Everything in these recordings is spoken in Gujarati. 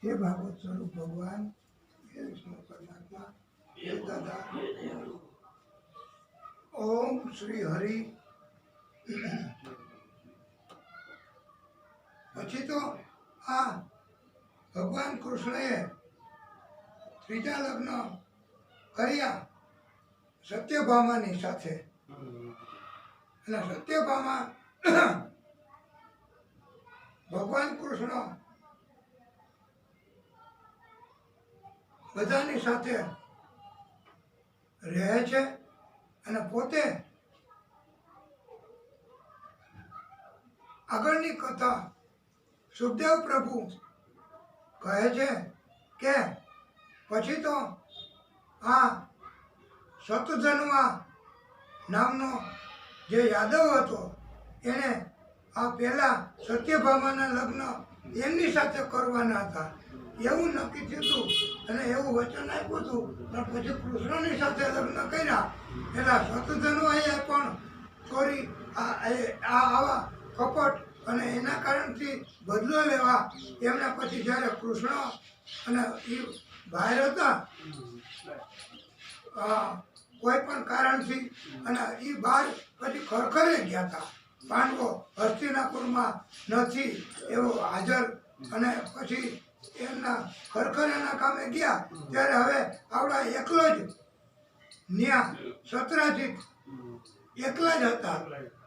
हे भागवत स्वरूप भगवान, हे विष्णु परमात्मा, हे दादा, ओम श्री हरि। પછી તો આ ભગવાન કૃષ્ણએ ત્રીજા લગ્ન કર્યા સત્યભામાની સાથે, અને સત્યભામા ભગવાન કૃષ્ણ બધાની સાથે રહે છે અને પોતે આગળની કથા સુખદેવ પ્રભુ કહે છે કે પછી તો આ શતધન્વા નામનો જે યાદવ હતો એણે આ પહેલા સત્યભામાના લગ્ન એમની સાથે કરવાના હતા એવું નક્કી થયું અને એવું વચન આપ્યું હતું, પણ પછી કૃષ્ણની સાથે લગ્ન કર્યા એના શતધન્વાએ પણ ચોરી આવા કપટ અને એના કારણથી બદલો લેવા એમને પછી જ્યારે કૃષ્ણ અને એ બહાર હતા કોઈ પણ કારણથી, અને એ બહાર પછી ખરખરે ગયા હતા. પાંડવો હસ્તિનાપુરમાં નથી એવો હાજર, અને પછી એમના ખરખરેના કામે ગયા ત્યારે હવે આવડા એકલો જ ન્યા સત્રાજીત એકલા જ હતા.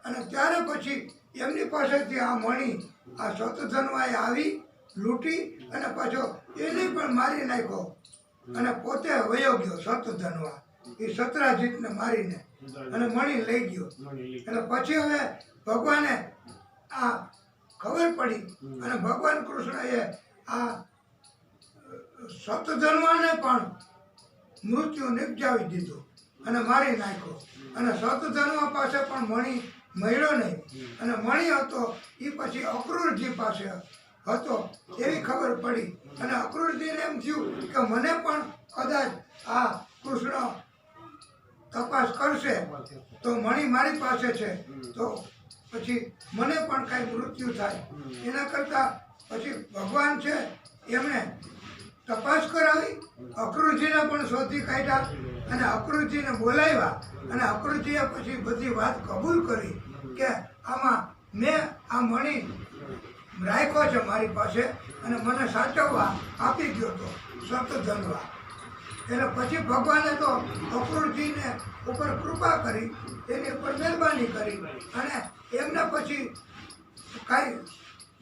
અને ત્યારે પછી એમની પાસેથી આ મણી આ શતધન્વાએ આવી લૂંટી અને પાછો એને પણ મારી નાખ્યો અને પોતે વયો ગયો. શતધન્વા એ સત્રાજીતને મારીને અને મણી લઈ ગયો. અને પછી હવે ભગવાને આ ખબર પડી અને ભગવાન કૃષ્ણએ આ શતધન્વાને પણ મૃત્યુ નિપજાવી દીધું અને મારી નાખ્યો. અને શતધન્વા પાસે પણ મણી મળ્યો નહીં, અને મણી હતો એ પછી અક્રૂરજી પાસે હતો એવી ખબર પડી. અને અક્રૂરજીને એમ થયું કે મને પણ કદાચ આ કૃષ્ણ તપાસ કરશે તો મણી મારી પાસે છે તો પછી મને પણ કાંઈ મૃત્યુ થાય. એના કરતાં પછી ભગવાન છે એમણે તપાસ કરાવી, અક્રૂરજીને પણ શોધી કાઢ્યા અને અક્રૂરજીને બોલાવ્યા. અને અક્રૂરજીએ પછી બધી વાત કબૂલ કરી કે આમાં મેં આ મણી રાખ્યો છે મારી પાસે અને મને સાચવવા આપી ગયો હતો શતધન્વા. એટલે પછી ભગવાને તો અક્રૂરજીને ઉપર કૃપા કરી, એની ઉપર મહેરબાની કરી અને એમને પછી કાંઈ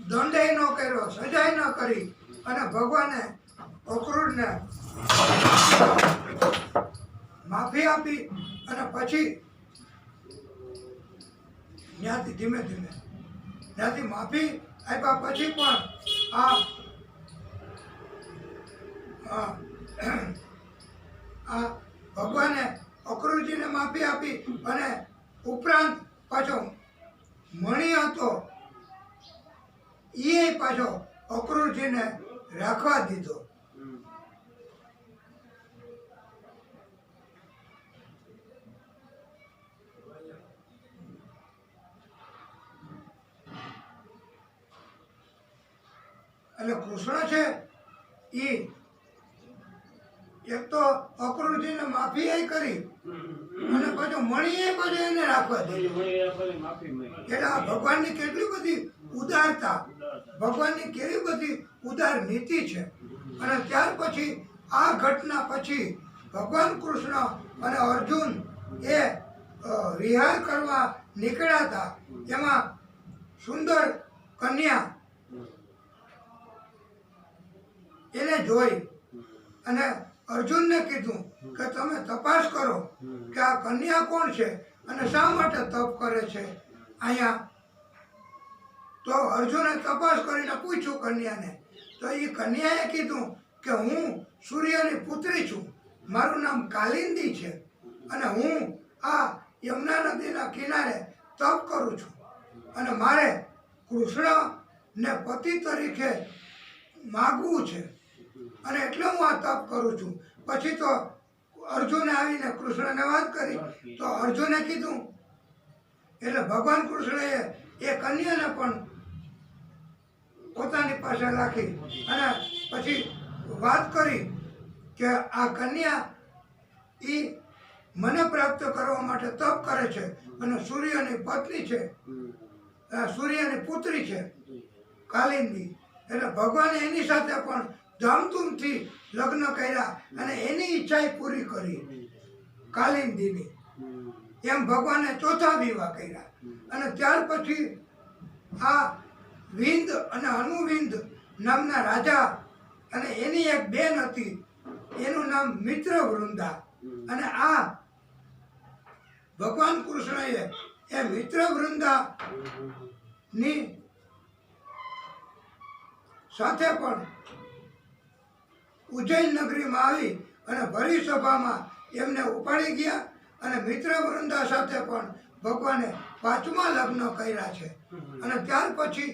દંડય ન કર્યો, સજાય ન કરી. અને ભગવાને અક્રૂરને માફી આપી અને પછી ત્યાંથી ધીમે ધીમે ત્યાંથી માફી આપ્યા પછી પણ આ ભગવાને અક્રૂરજીને માફી આપી અને ઉપરાંત પાછો મણી હતો એ પાછો અક્રૂરજીને રાખવા દીધો. એટલે કૃષ્ણ છે એ એક તો અક્રૂરજીને માફી કરી અને પાછો મણી પાછો એને રાખવા દે. એટલે આ ભગવાનની કેટલી બધી ઉદારતા, ભગવાનની કેવી બધી ઉદાર નીતિ છે. અને ત્યાર પછી આ ઘટના પછી ભગવાન કૃષ્ણ અને અર્જુન એ વિહાર કરવા નીકળ્યા હતા. એમાં સુંદર કન્યા એને જોઈ અને અર્જુનને કીધું કે તમે તપાસ કરો કે આ કન્યા કોણ છે અને શા માટે તપ કરે છે અહીંયા. તો અર્જુને તપાસ કરીને પૂછ્યું કન્યાને, તો એ કન્યાએ કીધું કે હું સૂર્યની પુત્રી છું, મારું નામ કાલિંદી છે અને હું આ યમુના નદીના કિનારે તપ કરું છું અને મારે કૃષ્ણને પતિ તરીકે માગવું છે અને એટલે હું આ તપ કરું છું. પછી તો અર્જુને આવીને કૃષ્ણને વાત કરી તો અર્જુને કીધું, એટલે ભગવાન કૃષ્ણએ એ કન્યાને પણ પોતાની પાસે રાખી અને પછી વાત કરી કે આ કન્યા એ મને પ્રાપ્ત કરવા માટે તપ કરે છે અને સૂર્યની પત્ની છે, સૂર્યની પુત્રી છે કાલિંદી. એટલે ભગવાને એની સાથે પણ ધામધૂમથી લગ્ન કર્યા અને એની ઈચ્છા પૂરી કરી કાલિંદીની. એમ ભગવાને ચોથા વિવાહ કર્યા. અને ત્યાર પછી આ વિંદ અને અનુવિંદ નામના રાજા અને એની એક બેન હતી, એનું નામ મિત્રવૃંદા. અને આ ભગવાન કૃષ્ણએ એ મિત્રવૃંદાની સાથે પણ ઉજ્જૈન નગરીમાં આવી અને ભરી સભામાં એમને ઉપાડી ગયા. અને મિત્રવૃંદા સાથે પણ ભગવાને 5મા લગ્ન કર્યા છે. અને ત્યાર પછી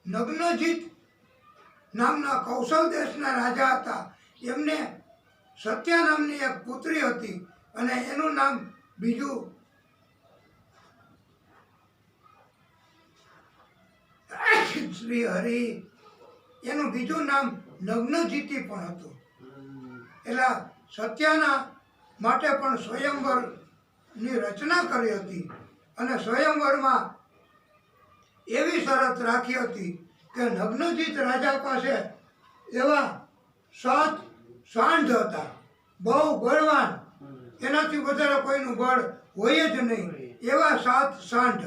નગ્નજીત નામના કૌશલ દેશના રાજા હતા, એમને સત્યા નામની એક પુત્રી હતી અને એનું નામ બીજું શ્રી હરિ, એનું બીજું નામ નગ્નજીતી પણ હતું. એટલે સત્યાના માટે પણ સ્વયંવરની રચના કરી હતી. અને સ્વયંવરમાં એવી શરત રાખી હતી કે નગ્નજીત રાજા પાસે એવા 7 સાંઢ હતા, બહુ બળવાન, એનાથી વધારે કોઈનું બળ હોય જ નહીં, એવા 7 સાંઢ,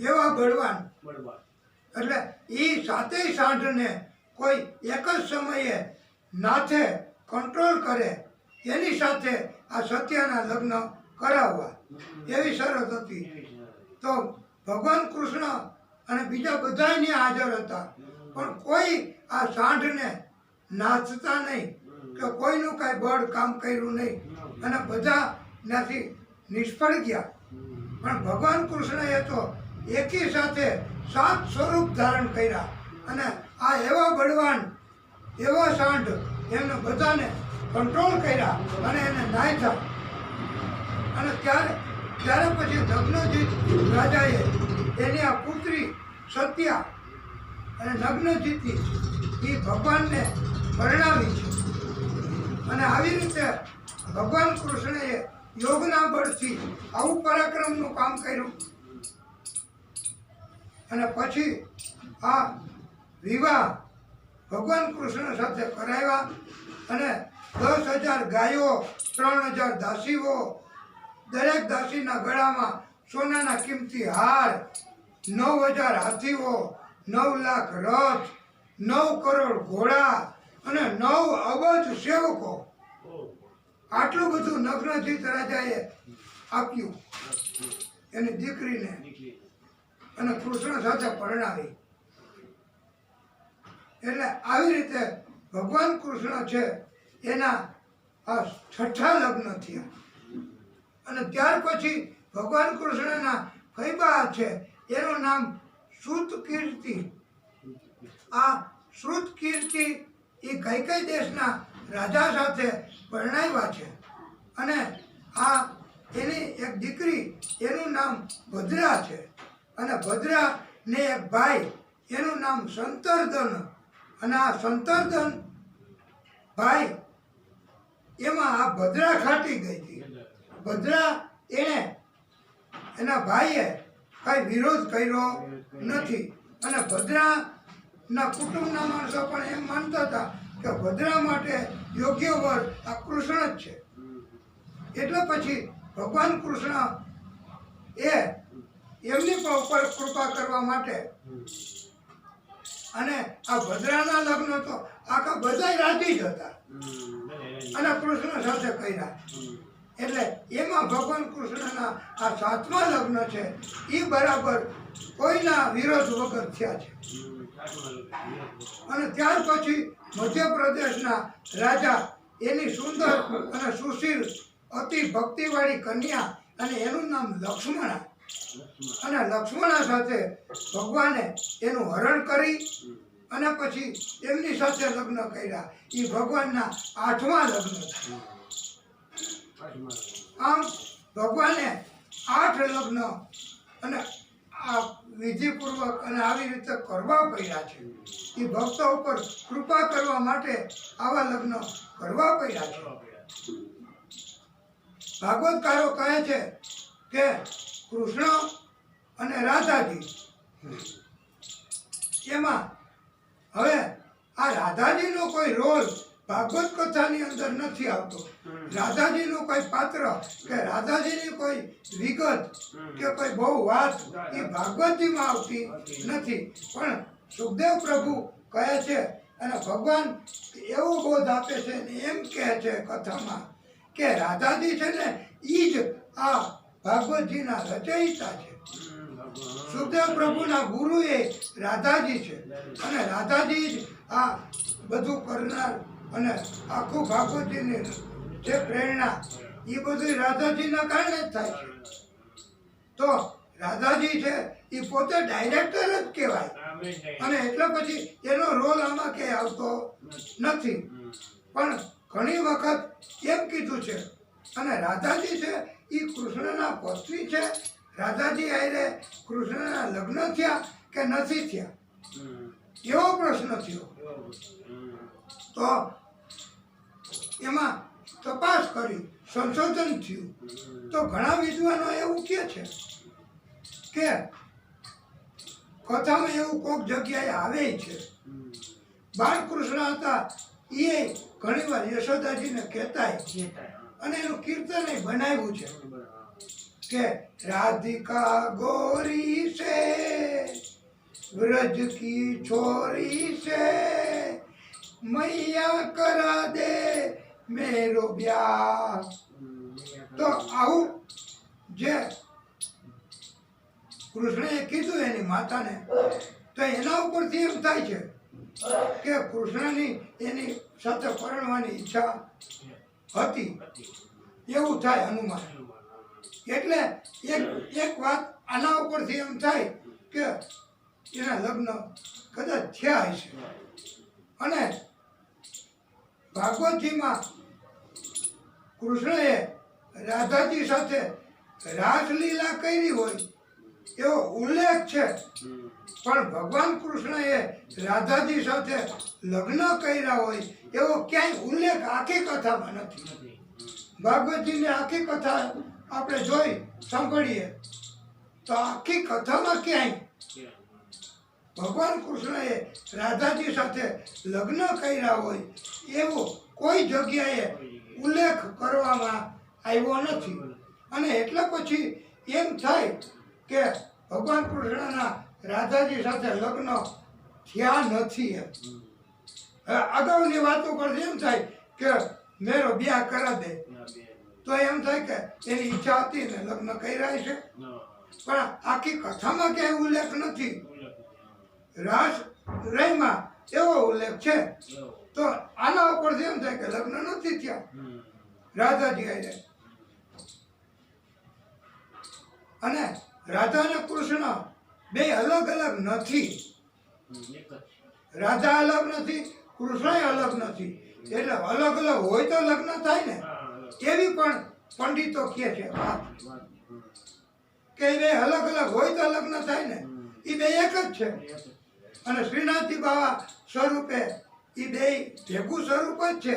એવા બળવાન. એટલે એ 7 સાંઢને કોઈ એક જ સમયે નાથે કંટ્રોલ કરે એની સાથે આ સત્યના લગ્ન કરાવવા, એવી શરત હતી. તો ભગવાન કૃષ્ણ અને બીજા બધા અહીંયા હાજર હતા, પણ કોઈ આ સાંઢને નાચતા નહીં કે કોઈનું કાંઈ બળ કામ કર્યું નહીં અને બધા ત્યાંથી નિષ્ફળ ગયા. પણ ભગવાન કૃષ્ણએ તો એકી સાથે 7 સ્વરૂપ ધારણ કર્યા. અને આ એવા બળવાન, એવા સાંઢ, એમને બધાને કંટ્રોલ કર્યા અને એને નાખ્યા. અને ત્યારે પછી નગ્નજીત રાજાએ એની આ પુત્રી સત્યા અને નગ્નજીતી એ ભગવાનને પરણાવી છે. અને આવી રીતે ભગવાન કૃષ્ણએ યોગના બળથી આવું પરાક્રમનું કામ કર્યું. અને પછી આ વિવાહ ભગવાન કૃષ્ણ સાથે કરાવ્યા. અને 10,000 ગાયો, 3,000 દાસીઓ, દરેક દાસીના ગળામાં સોનાના કિંમતી હાર, 9,000 હાથીઓ, 9 લાખ રથ, 9 કરોડ ઘોડા અને 9 અબજ સેવકો. આટલું બધું નગ્નજીત રાજાએ આપ્યું એની દીકરીને અને કૃષ્ણ સાથે પરણાવી. એટલે આવી રીતે ભગવાન કૃષ્ણ છે એના આ 6ઠા લગ્ન થયા. અને ત્યાર પછી ભગવાન કૃષ્ણના ફૈબા છે, એનું નામ શ્રુતકીર્તિ. આ શ્રુતકીર્તિ એ કઈ દેશના રાજા સાથે પરણાવ્યા છે. અને આ એની એક દીકરી, એનું નામ ભદ્રા છે. અને ભદ્રાને એક ભાઈ, એનું નામ સંતર્દન. અને આ સંતર્દન ભાઈ, એમાં આ ભદ્રા ખાટી ગઈ હતી. ભદ્રા એના ભાઈએ કઈ વિરોધ કર્યો નથી. અને ભદ્રાના કુટુંબના માણસો પણ એમ માનતા હતા કે ભદ્રા માટે યોગ્ય વર આ કૃષ્ણ જ છે. એટલે પછી ભગવાન કૃષ્ણ એમની પણ ઉપર કૃપા કરવા માટે અને આ ભદ્રાના લગ્ન તો આખા બધા રાજી જ હતા અને કૃષ્ણ સાથે કર્યા. એટલે એમાં ભગવાન કૃષ્ણના આ 7મા લગ્ન છે એ બરાબર કોઈના વિરોધ વગર થયા છે. અને ત્યાર પછી મધ્યપ્રદેશના રાજા, એની સુંદર અને સુશીલ અતિ ભક્તિવાળી કન્યા, અને એનું નામ લક્ષ્મણા. અને લક્ષ્મણા સાથે ભગવાને એનું હરણ કરી અને પછી એમની સાથે લગ્ન કર્યા. એ ભગવાનના 8મા લગ્ન થયા. આમ ભગવાને 8 લગ્ન અને આ વિધિપૂર્વક અને આવી રીતે કરવા પડ્યા છે. એ ભક્તો ઉપર કૃપા કરવા માટે આવા લગ્ન કરવા પડ્યા છે. ભાગવતકારો કહે છે કે કૃષ્ણ અને રાધાજી એમાં હવે આ રાધાજીનો કોઈ રોલ ભાગવત કથાની અંદર નથી આવતો. રાધાજીનું કોઈ પાત્ર કે રાધાજીની કોઈ વિગત કે કોઈ બહુ વાત એ ભાગવતજીમાં આવતી નથી. પણ સુખદેવ પ્રભુ કહે છે અને ભગવાન એવો બોધ આપે છે ને એમ કહે છે કથામાં કે રાધાજી છે ને એ જ આ ભાગવતજીના રચયિતા છે. સુખદેવ પ્રભુના ગુરુ એ રાધાજી છે અને રાધાજી જ આ બધું કરનાર અને આખું ભાગવતજીની જે પ્રેરણા એ બધું રાધાજીના કારણે જ થાય છે. તો રાધાજી છે એ પોતે ડાયરેક્ટર જ કહેવાય અને એટલે પછી એનો રોલ આમાં ક્યાંય આવતો નથી. પણ ઘણી વખત એમ કીધું છે અને રાધાજી છે એ કૃષ્ણના પત્ની છે. રાધાજી આરે કૃષ્ણના લગ્ન થયા કે નથી થયા એવો પ્રશ્ન થયો. તો એમાં તપાસ કરી સંશોધન થયું તો ઘણા વિદ્વાનો એવું કહે છે કે કથામાં એવું કોઈક જગ્યાએ આવે છે. બાળકૃષ્ણ હતા એ ઘણી વાર યશોદાજીને કહેતા અને એનું કીર્તન બનાવ્યું છે કે રાધિકા ગોરી છે વ્રજ કી છોરી છે મૈયા કરા દે મેરો બ્યાહ. તો આવું જે કૃષ્ણએ કીધું એની માતાને તો એના ઉપરથી એમ થાય છે કે કૃષ્ણની એની સાથે પરણવાની ઈચ્છા હતી એવું થાય અનુમાન. એટલે એક વાત આના ઉપરથી એમ થાય કે એના લગ્ન કદાચ થયા હશે. અને ભાગવતજીમાં કૃષ્ણએ રાધાજી સાથે રાસલીલા કરી હોય એવો ઉલ્લેખ છે. પણ ભગવાન કૃષ્ણએ રાધાજી સાથે લગ્ન કર્યા હોય એવો ક્યાંય ઉલ્લેખ આખી કથામાં નથી. ભાગવતજીની આખી કથા આપણે જોઈ સાંભળીએ તો આખી કથામાં ક્યાંય ભગવાન કૃષ્ણએ રાધાજી સાથે લગ્ન કર્યા હોય એવો કોઈ જગ્યાએ ઉલ્લેખ કરવામાં આવ્યો નથી. અને એટલે પછી એમ થાય કે ભગવાન કૃષ્ણના રાધાજી સાથે લગ્ન થયા નથી. અગાઉની વાતો પરથી એમ થાય કે મેરો બ્યાહ કરા દે તો એમ થાય કે એની ઈચ્છા હતી ને લગ્ન કર્યા છે. પણ આખી કથામાં ક્યાંય ઉલ્લેખ નથી. રાસ રહીમાં એવો ઉલ્લેખ છે. તો આના ઉપરથી એમ થાય કે લગ્ન નથી થયા રાધાજી આરે. અને રાધા અને કૃષ્ણ બે અલગ અલગ નથી. રાધા અલગ નથી, કૃષ્ણ અલગ નથી. એટલે અલગ અલગ હોય તો લગ્ન થાય ને એવી પણ પંડિતો કહે છે કે બે અલગ અલગ હોય તો લગ્ન થાય ને એ બે એક જ છે. અને શ્રીનાથજી બાવા સ્વરૂપે એ બે ભેગું સ્વરૂપ જ છે.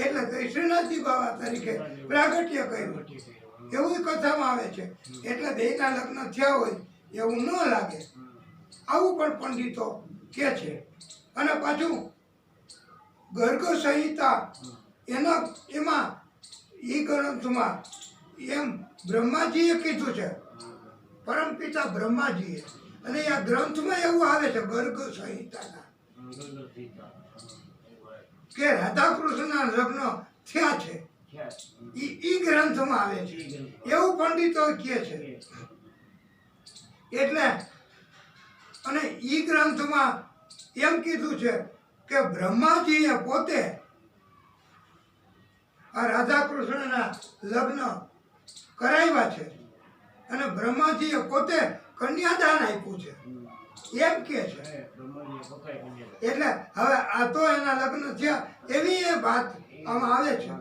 એટલે શ્રીનાથજી બાવા તરીકે પ્રાગટ્ય કર્યું એવું કથામાં આવે છે. એટલે બેના લગ્ન થયા હોય એવું ન લાગે. આવું પણ પંડિતો કહે છે. અને પાછું ગર્ગ સંહિતા એમાં એ ગ્રંથમાં એમ બ્રહ્માજીએ કીધું છે, પરમપિતા બ્રહ્માજીએ. અને આ ગ્રંથમાં એવું આવે છે ગર્ગ સંહિતાના કે રાધા કૃષ્ણના લગ્ન થયા છે. ઈ ગ્રંથમાં આવે છે એવું પંડિતો કહે છે. એટલે અને ઈ ગ્રંથમાં એમ કીધું છે કે બ્રહ્માજીએ પોતે આ રાધા કૃષ્ણના લગ્ન કરાવ્યા છે અને બ્રહ્માજીએ પોતે કન્યાદાન આપ્યું છે એમ કે છે. એટલે હવે આ તો એના લગ્ન થયા એવી એ વાત આમાં આવે છે.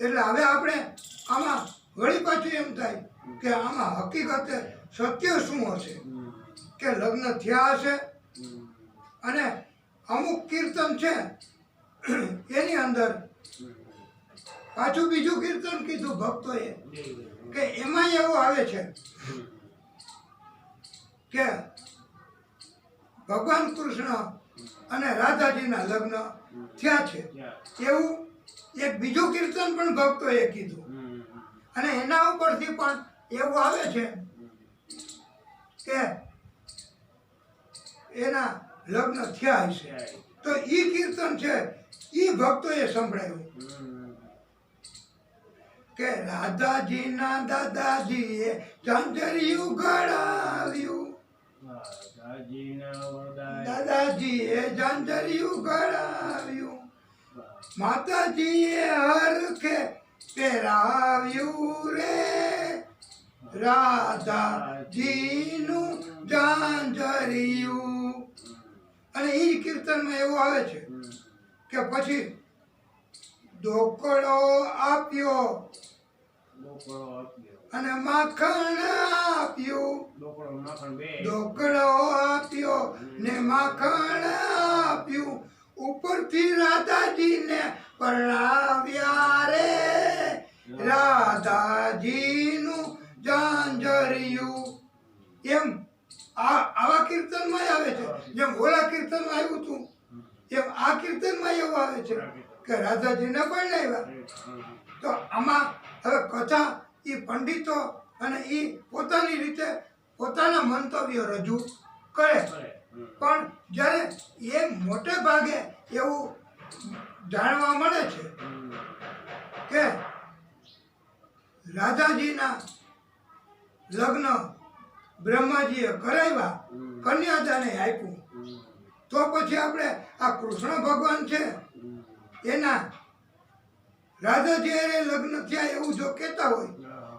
એટલે હવે આપણે આમાં વળી પાછું એમ થાય કે આમાં હકીકતે સત્ય શું હશે. કે લગ્ન થયા હશે. અને અમુક કીર્તન છે એની અંદર પાછું બીજું કીર્તન કીધું ભક્તોએ કે એમાં એવું આવે છે કે ભગવાન કૃષ્ણ અને રાધાજીના લગ્ન થયા છે એવું એક બીજું કીર્તન પણ ભક્તોએ કીધું. અને એના ઉપરથી પણ એવું આવે છે કે એના લગ્ન થયા હશે. તો ઈ કીર્તન છે ઈ ભક્તોએ સંભળાયું કે રાધાજીના દાદાજીએ ઝાંઝરિયું ગળાવ્યું, દાદાજીએ ઝાંઝરિયું ગળાવ્યું, માતાજીએ હરખે પહેરાવ્યું રે રાધાજીનું ઝાંઝરિયું. અને એ કીર્તનમાં એવું આવે છે કે પછી ઢોકળો આપ્યો અને માખણ આપ્યું, ઢોકળો આપ્યો ને માખણ આપ્યું, ઉપરથી રાધાજીને પરણાવ્યા રે રાધાજીનું ઝાંઝરિયું. એમ આવા કીર્તનમાં આવે છે. જેમ ઓલા કીર્તનમાં આવ્યું હતું એમ આ કીર્તનમાં એવું આવે છે કે રાધાજીને પરણાવ્યા. તો આમાં હવે કથા એ પંડિતો અને એ પોતાની રીતે પોતાના મંતવ્ય રજૂ કરે. પણ જ્યારે એ મોટે ભાગે એવું જાણવા મળે છે કે રાધાજીના લગ્ન બ્રહ્માજીએ કરાવ્યા, કન્યાદાને આપ્યું, તો પછી આપણે આ કૃષ્ણ ભગવાન છે એના રાધાજી હારે લગ્ન થયા એવું જો કહેતા હોય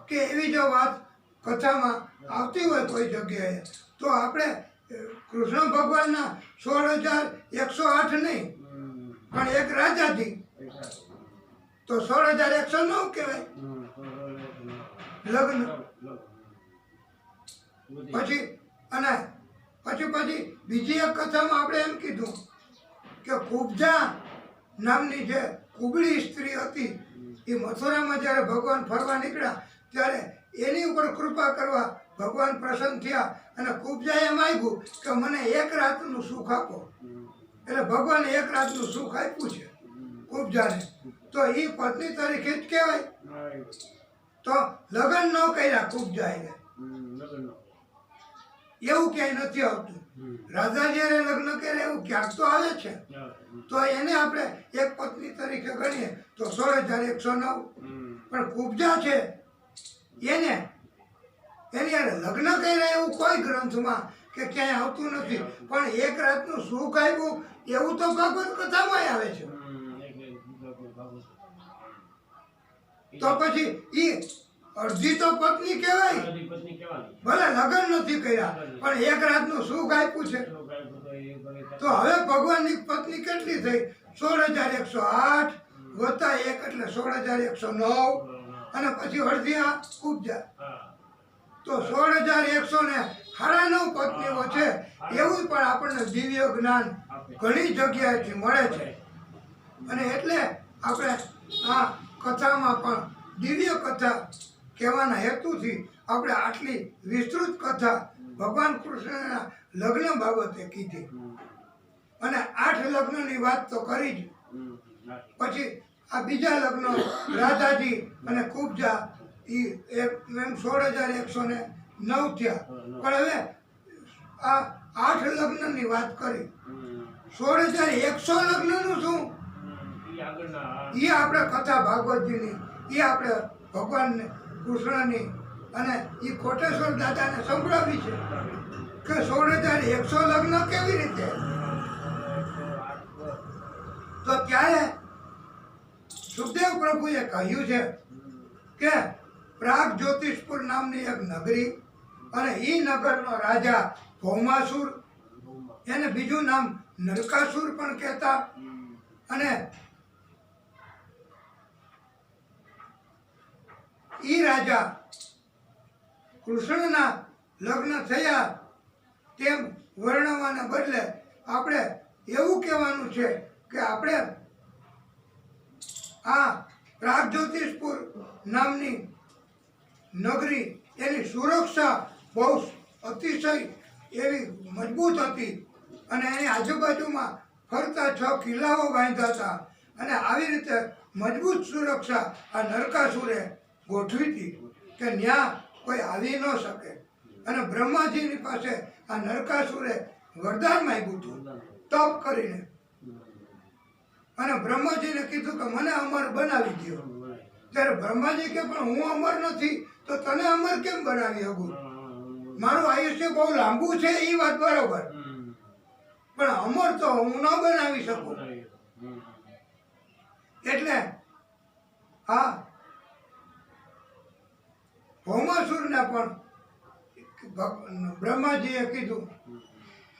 કે એવી જો વાત કથામાં આવતી હોય કોઈ જગ્યાએ, તો આપણે કૃષ્ણ ભગવાનના 16,108 નહીં પણ એક રાજાજી તો 16,109 કહેવાય લગ્ન. પછી અને પછી બીજી એક કથામાં આપણે એમ કીધું કે કુબ્જા નામની જે કુબળી સ્ત્રી હતી એ મથુરામાં જ્યારે ભગવાન ફરવા નીકળ્યા ત્યારે એની ઉપર કૃપા કરવા ભગવાન પ્રસન્ન થયા અને કુબ્જાએ માગ્યું કે મને એક રાતનું સુખ આપો. એટલે ભગવાને એક રાતનું સુખ આપ્યું છે કુબ્જાને. તો એ પત્ની તરીકે જ કહેવાય. તો લગ્ન ન કર્યા કુબ્જાએ એવું ક્યાંય નથી આવતું. રાધાજી હારે લગ્ન કરે એવું ક્યાંક તો આવે છે. તો એને આપણે એક પત્ની તરીકે ગણીએ તો 16,109. પણ કુબ્જા છે એને એની હારે લગ્ન કર્યા એવું કોઈ ગ્રંથમાં કે ક્યાંય આવતું નથી. પણ એક રાતનું સુખ આવ્યું એવું તો ભાગવત કથામાં આવે છે. તો પછી ઈ અડધી તો પત્ની કહેવાય. ભલે લગ્ન નથી કર્યા પણ એક રાતનું સુખ આપ્યું છે. તો હવે ભગવાનની પત્ની કેટલી થઈ? 16,108 વત્તા 1 એટલે 16,109 અને પછી અડધી આ કુબ્જા. તો 16,109 પત્નીઓ છે. એવું પણ આપણને દિવ્ય જ્ઞાન ઘણી જગ્યાએથી મળે છે. અને એટલે આપણે આ કથામાં પણ દિવ્ય કથા કહેવાના હેતુથી આપણે આટલી વિસ્તૃત કથા ભગવાન કૃષ્ણના લગ્ન બાબતે કીધી. અને 8 લગ્નની વાત તો કરી જ. પછી આ બીજા લગ્ન રાધાજી અને કુબ્જા એ એમ 16,109 થયા. પણ હવે આ 8 લગ્નની વાત કરી. 16,100 લગ્નનું શું? એ આપણે કથા ભાગવતજીની એ આપણે ભગવાનને કૃષ્ણની અને એ કોટેશ્વર દાદાને સંભળાવી છે કે 16,100 લગ્ન કેવી રીતે. તો ત્યારે સુખદેવ પ્રભુએ કહ્યું છે કે પ્રાગ જ્યોતિષપુર નામની એક નગરી અને એ નગરનો રાજા ભૌમાસુર, એને બીજું નામ નરકાસુર પણ કહેતા. અને ઈ રાજા કૃષ્ણના લગ્ન થયા તેમ વર્ણવવાને બદલે આપણે એવું કહેવાનું છે કે આપણે આ પ્રાગજ્યોતિષપુર નામની નગરી એની સુરક્ષા બહુ અતિશય એવી મજબૂત હતી અને એની આજુબાજુમાં ફરતા 6 કિલ્લાઓ બાંધ્યા હતા અને આવી રીતે મજબૂત સુરક્ષા આ નરકાસુરે ગોઠવી હતી કે ત્યાં કોઈ આવી ન શકે અને બ્રહ્માજીની પાસે આ નરકાસુરે વરદાન માંગ્યું હતું તપ કરીને અને બ્રહ્માજીને કીધું કે મને અમર બનાવી દો ત્યારે બ્રહ્માજી કે પણ હું અમર નથી તો તને અમર કેમ બનાવી શકું મારું આયુષ્ય બહુ લાંબુ છે એ વાત બરોબર પણ અમર તો હું ન બનાવી શકું એટલે આ ભૌમાસુરને પણ બ્રહ્માજીએ કીધું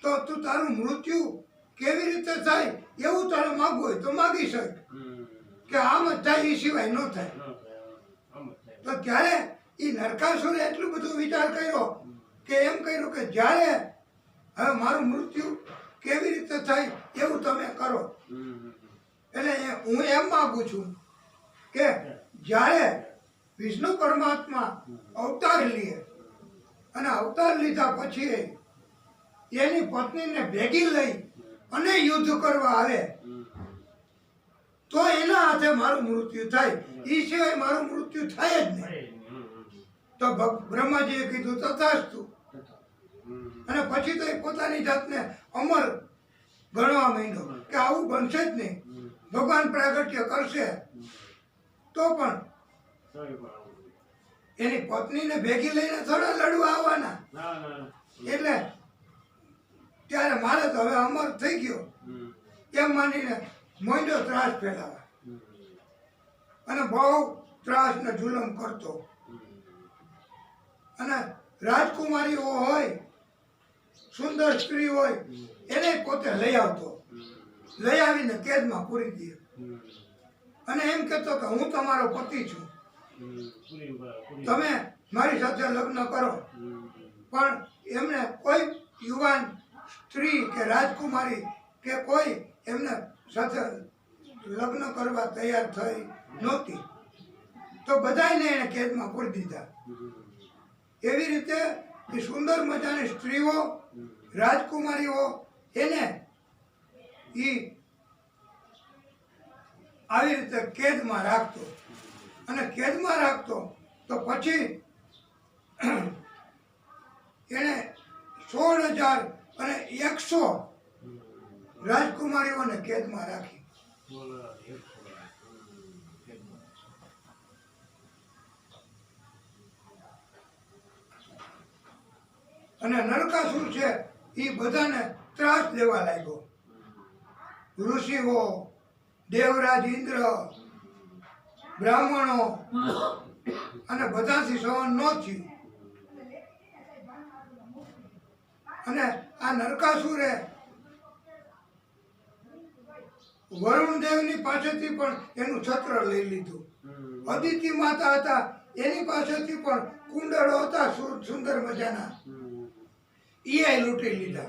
તો તું તારું મૃત્યુ કેવી રીતે થાય એવું તારે માગવું હોય તો માગી શક કે આમ જ થાય એ સિવાય ન થાય તો ત્યારે એ નરકાસુરે એટલું બધું વિચાર કર્યો કે એમ કર્યું કે જ્યારે હવે મારું મૃત્યુ કેવી રીતે થાય એવું તમે કરો એટલે હું એમ માગું છું કે જ્યારે વિષ્ણુ પરમાત્મા અવતાર લે અને અવતાર લીધા પછી એની પત્નીને ભેગી લઈ અને યુદ્ધ કરવા આવે તો એના હાથે મારું મૃત્યુ થાય એ સિવાય મારું મૃત્યુ થાય જ નહીં તો બ્રહ્માજીએ કીધું તથાસ્તુ અને પછી તો એ પોતાની જાતને અમર ગણવા માંડ્યો કે આવું બનશે જ નહીં ભગવાન પ્રાગટ્ય કરશે તો પણ એની પત્નીને ભેગી લઈને થોડા લડવા આવવાના એટલે ત્યારે મારે તો હવે અમર થઈ ગયો એમ માનીને મોંડો ત્રાસ ફેલાવા અને બહુ ત્રાસ ને જુલમ કરતો અને રાજકુમારીઓ હોય સુંદર સ્ત્રી હોય એને પોતે લઈ આવતો લઈ આવીને કેદમાં પૂરી દે અને એમ કહેતો કે હું તમારો પતિ છું તમે મારી સાથે લગ્ન કરો પણ એમને કોઈ યુવાન સ્ત્રી કે રાજકુમારી કે કોઈ એમને સાથે લગ્ન કરવા તૈયાર થઈ નહોતી તો બધાને એને કેદમાં પૂરી દીધા એવી રીતે એ સુંદર મજાની સ્ત્રીઓ રાજકુમારીઓ એને આવી રીતે કેદમાં રાખતો અને કેદમાં રાખતો તો પછી એને 16,100 રાજકુમારીઓને કેદમાં રાખી અને નરકાસુર છે એ બધાને ત્રાસ દેવા લાગ્યો ઋષિઓ દેવરાજ ઇન્દ્ર બ્રાહ્મણો અને બધાથી સહન ન થયું અને આ નરકાસુરે વરુણ દેવની પાસેથી પણ એનું છત્ર લઈ લીધું અદિતિ માતા હતા એની પાસેથી પણ કુંડળો હતા સુંદર મજાના એ લૂંટી લીધા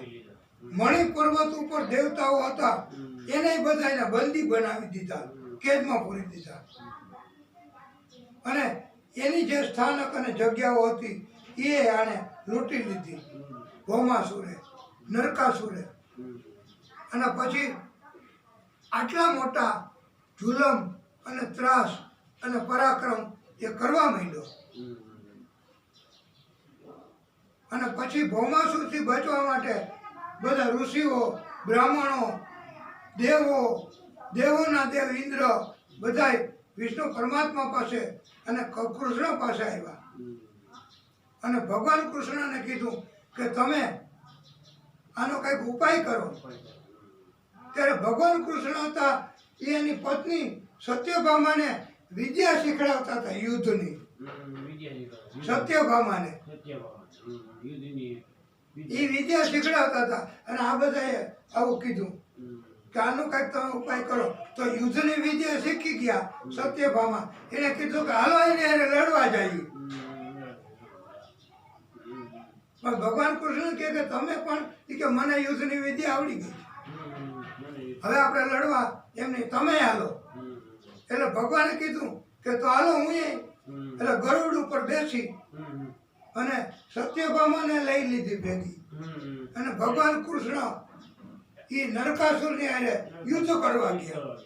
મણિ પર્વત ઉપર દેવતાઓ હતા એને બધાને બંદી બનાવી દીધા કેદમાં પૂરી દીધા અને એની જે સ્થાનક અને જગ્યાઓ હતી એ આણે લૂંટી લીધી ભૌમાસુરે નરકાસુરે અને પછી આટલા મોટા જુલમ અને ત્રાસ અને પરાક્રમ એ કરવા માંડ્યો અને પછી ભૌમાસુરથી બચવા માટે બધા ઋષિઓ બ્રાહ્મણો દેવોના દેવ ઇન્દ્ર બધાય વિષ્ણુ પરમાત્મા પાસે અને કૃષ્ણ પાસે આવ્યા અને ભગવાન કૃષ્ણને કીધું કે તમે આનો કંઈક ઉપાય કરો ત્યારે ભગવાન કૃષ્ણ હતા એ એની પત્ની સત્યભામાને વિદ્યા શીખડાવતા હતા યુદ્ધની સત્યભામાને એ વિદ્યા શીખડાવતા હતા અને આ બધાએ આવું કીધું કે આનું કંઈક તમે ઉપાય કરો તો યુદ્ધની વિદ્યા શીખી ગયા સત્યભામા એને કીધું કે હાલો એને લડવા જઈએ પણ ભગવાન કૃષ્ણ કહે કે તમે પણ કે મને યુદ્ધની વિદ્યા આવડી ગઈ, હવે આપણે લડવા એમ નહીં, તમે હાલો. એટલે ભગવાને કીધું કે તો હાલો હું એટલે ગરુડ ઉપર બેસી અને સત્યભામાને લઈ લીધી ભેગી. અને ભગવાન કૃષ્ણ એ નરકાસુરની હારે યુદ્ધ કરવા ગયા.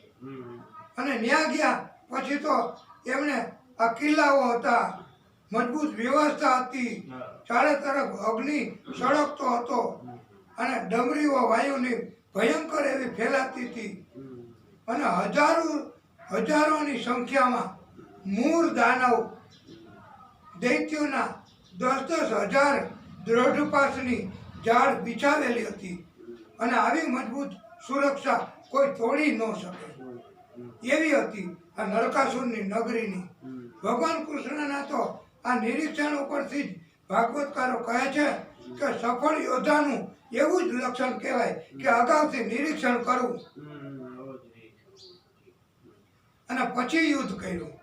અને ન્યા ગયા પછી તો એમને આ કિલ્લાઓ હતા, મજબૂત વ્યવસ્થા હતી, ચારે તરફ અગ્નિ સળગતો હતો અને ડમરીઓ વાયુની ભયંકર એવી ફેલાતી હતી. અને હજારોની સંખ્યામાં મૂળ દાનવ દૈત્યોના 10,000 દ્રઢપાસની ઝાડ બિછાવેલી હતી. અને આવી મજબૂત સુરક્ષા કોઈ તોડી ન શકે એવી હતી આ નરકાસુરની નગરીની. ભગવાન કૃષ્ણના તો આ નિરીક્ષણ ઉપરથી જ ભાગવતકારો કહે છે કે સફળ યોદ્ધાનું એવું જ લક્ષણ કહેવાય કે અગાઉથી નિરીક્ષણ કરવું અને પછી યુદ્ધ કર્યું.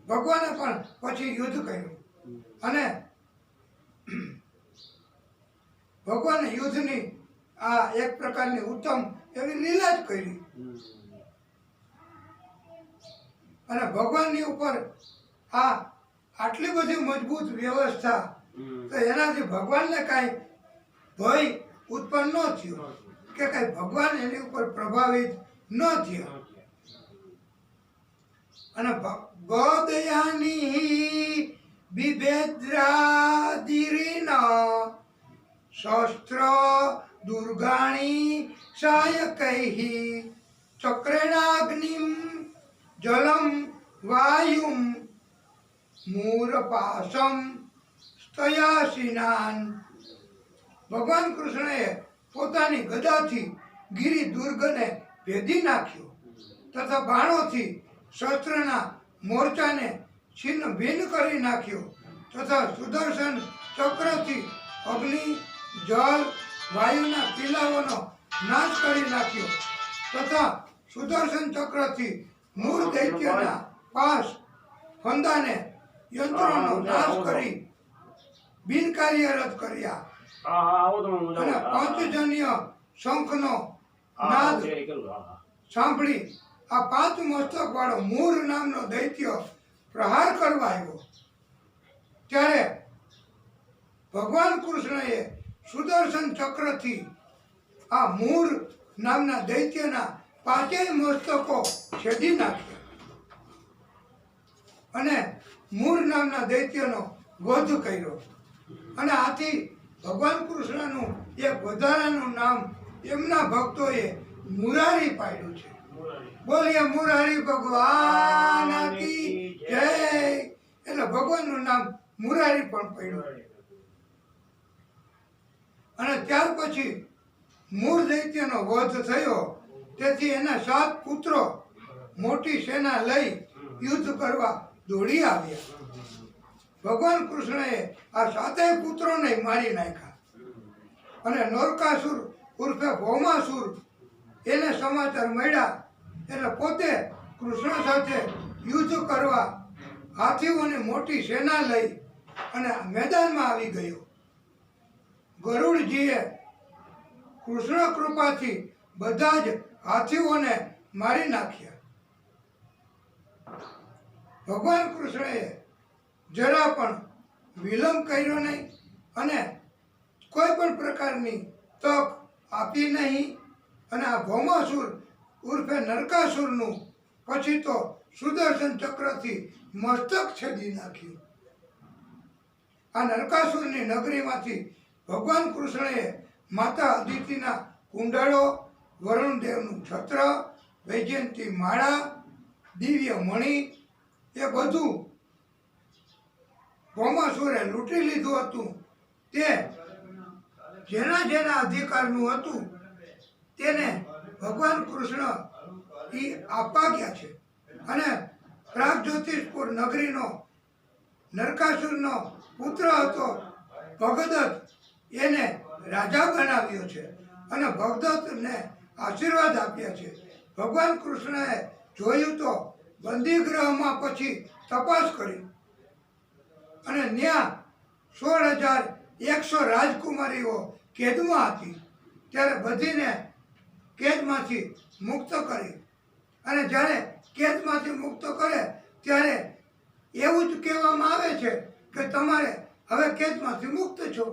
ભગવાને પણ પછી યુદ્ધ કર્યું અને ભગવાને યુદ્ધની આ એક પ્રકારની ઉત્તમ એવી લીલા જ કરી. અને ભગવાનની ઉપર આ આટલી બધી મજબૂત વ્યવસ્થા તો એનાથી ભગવાનને કાંઈ ભય ઉત્પન્ન ન થયો કે કાંઈ ભગવાન એની ઉપર પ્રભાવિત ન થયા. અને ગોદયાની બિભેદ્રાદિરીન શસ્ત્ર દુર્ગાણી સાયકૈઃ ચક્રેણાગ્નિમ જલમ વાયુમ મૂરપાસમ સ્તયાસીનાન. ભગવાન કૃષ્ણએ પોતાની ગદાથી ગિરિ દુર્ગને ભેદી નાખ્યો તથા બાણોથી શસ્ત્રના મોરચાને છિન્ન ભિન્ન કરી નાખ્યો તથા સુદર્શન ચક્રથી અગ્નિ જળ વાયુના કિલ્લાઓનો નાશ કરી નાખ્યો તથા સુદર્શન ચક્રથી મૂળ દૈત્યના પાસ ફંદાને યંત્રોનો નાશ કરી બિનકાર્યરત કર્યા. અને પંચજન્ય શંખનો નાદ સાંભળી આ 5 મસ્તક વાળો મૂર નામનો દૈત્ય પ્રહાર કરવા આવ્યો. ત્યારે ભગવાન કૃષ્ણએ સુદર્શન ચક્રથી આ મૂર નામના દૈત્યના 5 મસ્તકો છેદી નાખ્યા અને મૂર નામના દૈત્યનો વધ કર્યો. અને આથી ભગવાન કૃષ્ણનું એક વધારાનું નામ એમના ભક્તોએ મુરારી પાડ્યું છે. બોલીએ મુરારી ભગવાન કી જય. એટલે ભગવાનનું નામ મુરારી પણ પડ્યું. અને ત્યાર પછી મૂળ દૈત્યનો વધ થયો તેથી એના 7 પુત્રો મોટી સેના લઈ યુદ્ધ કરવા દોડી આવ્યા. ભગવાન કૃષ્ણએ આ 7 પુત્રોને મારી નાખ્યા. અને નરકાસુર ઉર્ફે ભૌમાસુર એને સમાચાર મળ્યા એટલે પોતે કૃષ્ણ સાથે યુદ્ધ કરવા હાથીઓની મોટી સેના લઈ અને મેદાનમાં આવી ગયો. ગરુડજીએ કૃષ્ણ કૃપાથી બધા જ હાથીઓને મારી નાખ્યા. ભગવાન કૃષ્ણએ જરા પણ વિલંબ કર્યો નહીં અને કોઈ પણ પ્રકારની તક આપી નહીં. અને આ ભૌમાસુર ઉર્ફે નરકાસુરનું પછી તો સુદર્શન ચક્રથી મસ્તક છેદી નાખ્યું. આ નરકાસુરની નગરીમાંથી ભગવાન કૃષ્ણએ માતા અદિતિના કુંડળો, વરુણદેવનું છત્ર, વૈજયંતી માળા, દિવ્ય મણિ એ બધું ભૌમાસુરે લૂંટી લીધું હતું. તે જેના અધિકારનું હતું તેને ભગવાન કૃષ્ણ એ આપવા ગયા છે. અને પ્રાગજ્યોતિષપુર નગરીનો નરકાસુરનો પુત્ર હતો ભગદત્ત, એને રાજા બનાવ્યો છે અને ભગદત્તને આશીર્વાદ આપ્યા છે. ભગવાન કૃષ્ણએ જોયું તો બંદીગૃહમાં પછી તપાસ કરી અને ત્યાં 16,000 100 રાજકુમારીઓ કેદમાં હતી, ત્યારે બધીને કેદમાંથી મુક્ત કરી. અને જ્યારે કેદમાંથી મુક્ત કરે ત્યારે એવું જ કહેવામાં આવે છે કે તમારે હવે કેદમાંથી મુક્ત છો,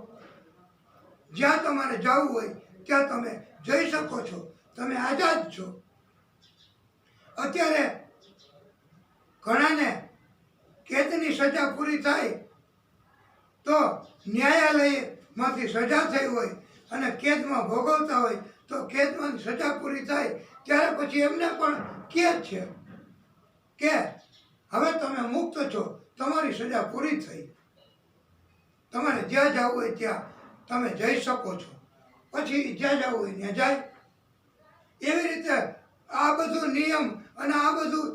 જ્યાં તમારે જવું હોય ત્યાં તમે જઈ શકો છો, તમે આઝાદ છો. અત્યારે ઘણાને કેદની સજા પૂરી થાય તો ન્યાયાલયમાંથી સજા થઈ હોય અને કેદમાં ભોગવતા હોય તો કેદમાં સજા પૂરી થાય ત્યારે પછી એમને પણ કેદ છે કે હવે તમે મુક્ત છો, તમારી સજા પૂરી થઈ, તમારે જ્યાં જવું હોય ત્યાં તમે જઈ શકો છો, પછી જ્યાં જવું હોય ત્યાં જાય. એવી રીતે આ બધું નિયમ અને આ બધું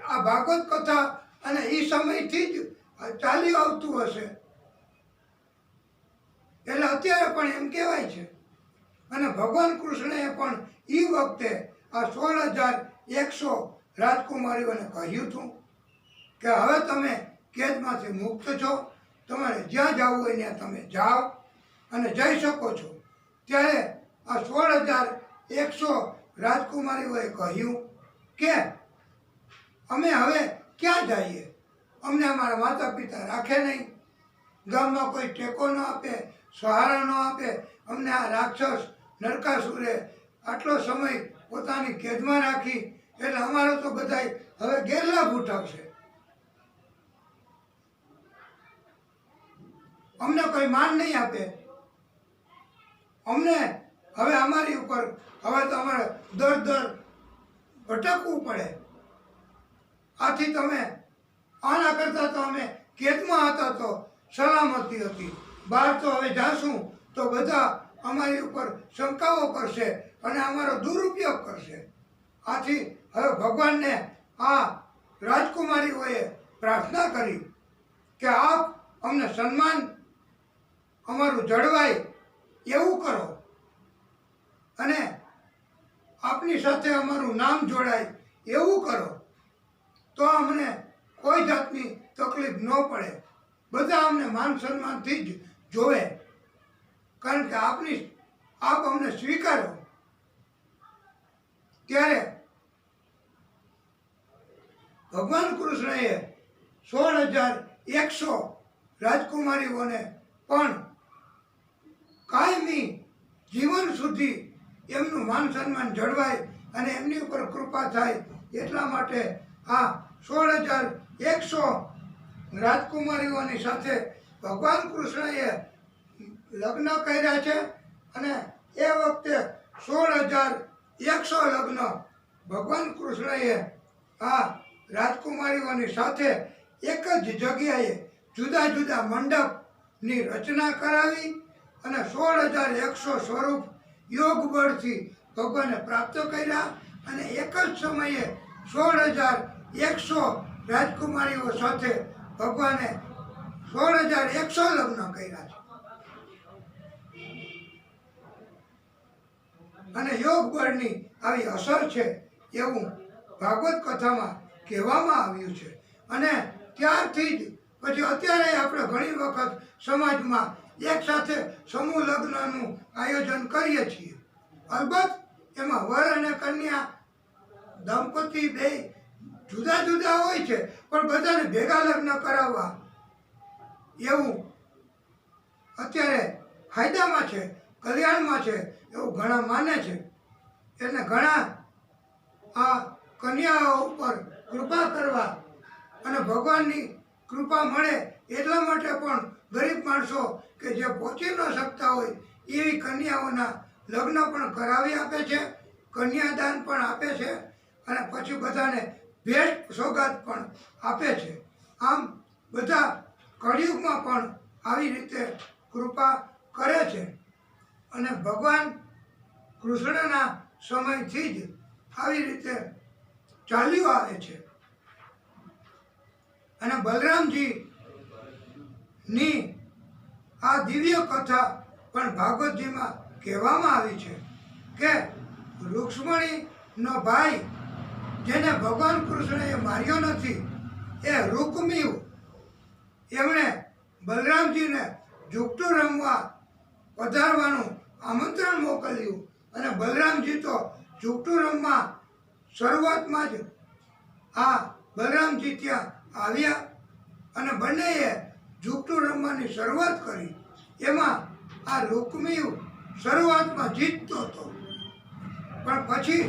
આ ભાગવત કથા અને એ સમયથી જ ચાલ્યું આવતું હશે. એટલે અત્યારે પણ એમ કહેવાય છે. અને ભગવાન કૃષ્ણએ પણ એ વખતે આ 16,100 રાજકુમારીઓને કહ્યું હતું કે હવે તમે કેદમાંથી મુક્ત છો, તમારે જ્યાં જવું હોય ત્યાં તમે જાઓ અને જઈ શકો છો. ત્યારે આ 16,100 રાજકુમારીઓએ કહ્યું કે અમે હવે ક્યાં જઈએ, અમને અમારા માતા પિતા રાખે નહીં, ગામમાં કોઈ ટેકો ન આપે, સહારા ન આપે, અમને આ રાક્ષસ નરકાસુરે આટલો સમય પોતાની કેદમાં રાખી, એટલે અમારો તો બધાય હવે ગેરલાભ ઉઠાવશે, અમને કોઈ માન નહીં આપે, અમને હવે અમારી ઉપર હવે તો અમારે દર ભટકવું પડે. આથી તમે આના કરતાં તો અમે કેદમાં હતા તો સલામતી હતી, બહાર તો હવે જાશું તો બધા અમારી ઉપર શંકાઓ કરશે અને અમારો દુરુપયોગ કરશે. આથી હવે ભગવાનને આ રાજકુમારીઓએ પ્રાર્થના કરી કે આપ અમને સન્માન અમારું જળવાય એવું કરો અને આપની સાથે અમારું નામ જોડાય એવું કરો, તો અમને કોઈ જાતની તકલીફ ન પડે, બધા અમને માન સન્માનથી જ જોવે, કારણ કે આપ અમને સ્વીકારો. ત્યારે ભગવાન કૃષ્ણએ 16,100 રાજકુમારીઓને પણ કાયમી જીવન સુધી એમનું માન સન્માન જળવાય અને એમની ઉપર કૃપા થાય એટલા માટે આ 16,100 રાજકુમારીઓની સાથે ભગવાન કૃષ્ણએ લગ્ન કર્યા છે. અને એ વખતે 16,100 લગ્ન ભગવાન કૃષ્ણએ આ રાજકુમારીઓની સાથે એક જ જગ્યાએ જુદા જુદા મંડપની રચના કરાવી અને 16,100 સ્વરૂપ યોગ બળથી ભગવાને પ્રાપ્ત કર્યા. અને એક જ સમયે 16,100 રાજકુમારીઓ સાથે ભગવાને 16,100 લગ્ન કર્યા છે. અને યોગ બળની આવી અસર છે એવું ભાગવત કથામાં કહેવામાં આવ્યું છે. અને ત્યારથી જ પછી અત્યારે આપણે ઘણી વખત સમાજમાં એક સાથે સમૂહ લગ્નનું આયોજન કરીએ છીએ. અલબત્ત એમાં વર અને કન્યા દંપતી બે જુદા જુદા હોય છે, પણ બધાને ભેગા લગ્ન કરાવવા એવું અત્યારે ફાયદામાં છે, કલ્યાણમાં છે એવું ઘણા માને છે. એટલે ઘણા આ કન્યાઓ ઉપર કૃપા કરવા અને ભગવાનની કૃપા મળે એટલા માટે પણ ગરીબ માણસો કે જે પહોંચી ન શકતા હોય એવી કન્યાઓના લગ્ન પણ કરાવી આપે છે, કન્યાદાન પણ આપે છે અને પછી બધાને ભેટ સોગાદ પણ આપે છે. આમ બધા કળિયુગમાં પણ આવી રીતે કૃપા કરે છે. અને ભગવાન કૃષ્ણના સમયથી જ આવી રીતે ચાલ્યું આવે છે. અને બલરામજીની આ દિવ્ય કથા પણ ભાગવતજીમાં કહેવામાં આવી છે કે રૂક્ષ્મણીનો ભાઈ જેને ભગવાન કૃષ્ણએ માર્યો નથી એ રૂકમિયું, એમણે બલરામજીને ઝૂકટું રમવા પધારવાનું આમંત્રણ મોકલ્યું અને બલરામજી તો ઝૂકટું રમવા શરૂઆતમાં જ આ બલરામજી ત્યાં આવ્યા અને બંનેએ ઝૂકટું રમવાની શરૂઆત કરી. એમાં આ રૂકમિયું શરૂઆતમાં જીતતો હતો, પણ પછી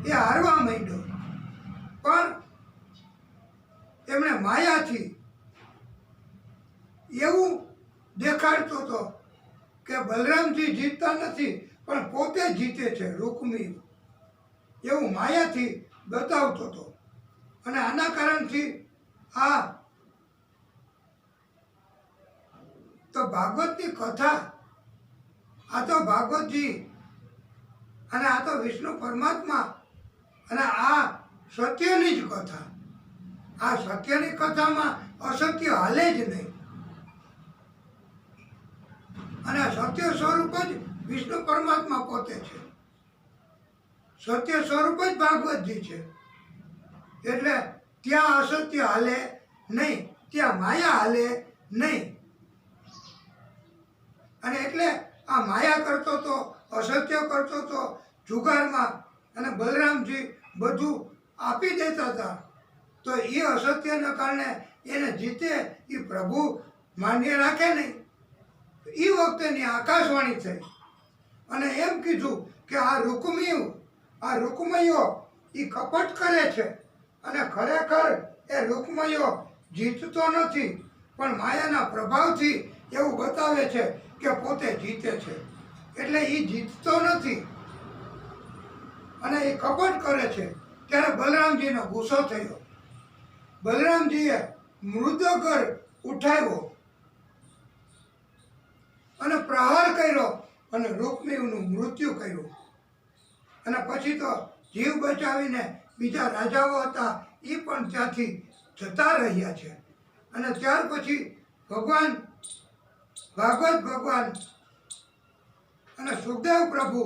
એ હારવા માંડ્યો. પણ એમણે માયાથી એવું દેખાડતો હતો કે બલરામજી જીતતા નથી પણ પોતે જીતે છે રૂકમિયું, એવું માયાથી બતાવતો હતો. અને આના કારણથી આ તો ભાગવતની કથા, આ તો ભાગવતજી અને આ તો વિષ્ણુ પરમાત્મા અને આ સત્યની જ કથા. આ સત્યની કથામાં અસત્ય હાલે જ નહીં. અને સત્ય સ્વરૂપ જ વિષ્ણુ પરમાત્મા પોતે છે, સત્ય સ્વરૂપ જ ભાગવતજી છે. એટલે ત્યાં અસત્ય હાલે નહીં, ત્યાં માયા હાલે નહીં. અને એટલે આ માયા કરતો તો, અસત્ય કરતો તો જુગારમાં, અને બલરામજી બધું આપી દેતા હતા. તો એ અસત્યના કારણે એને જીતે એ પ્રભુ માન્ય રાખે નહીં. એ વખતેની આકાશવાણી થઈ અને એમ કીધું કે આ રૂકમયો એ કપટ કરે છે અને ખરેખર એ રૂકમયો જીતતો નથી, પણ માયાના પ્રભાવથી એવું બતાવે છે કે પોતે જીતે છે. એટલે એ જીતતો નથી અને એ કપટ કરે છે. ત્યારે બલરામજીનો ગુસ્સો થયો. બલરામજીએ મૃદગર ઉઠાવ્યો અને પ્રહાર કર્યો અને રૂકમિયુંનું મૃત્યુ કર્યું. અને પછી તો જીવ બચાવીને બીજા રાજાઓ હતા એ પણ ત્યાંથી જતા રહ્યા છે. અને ત્યાર પછી ભાગવત ભગવાન અને સુખદેવ પ્રભુ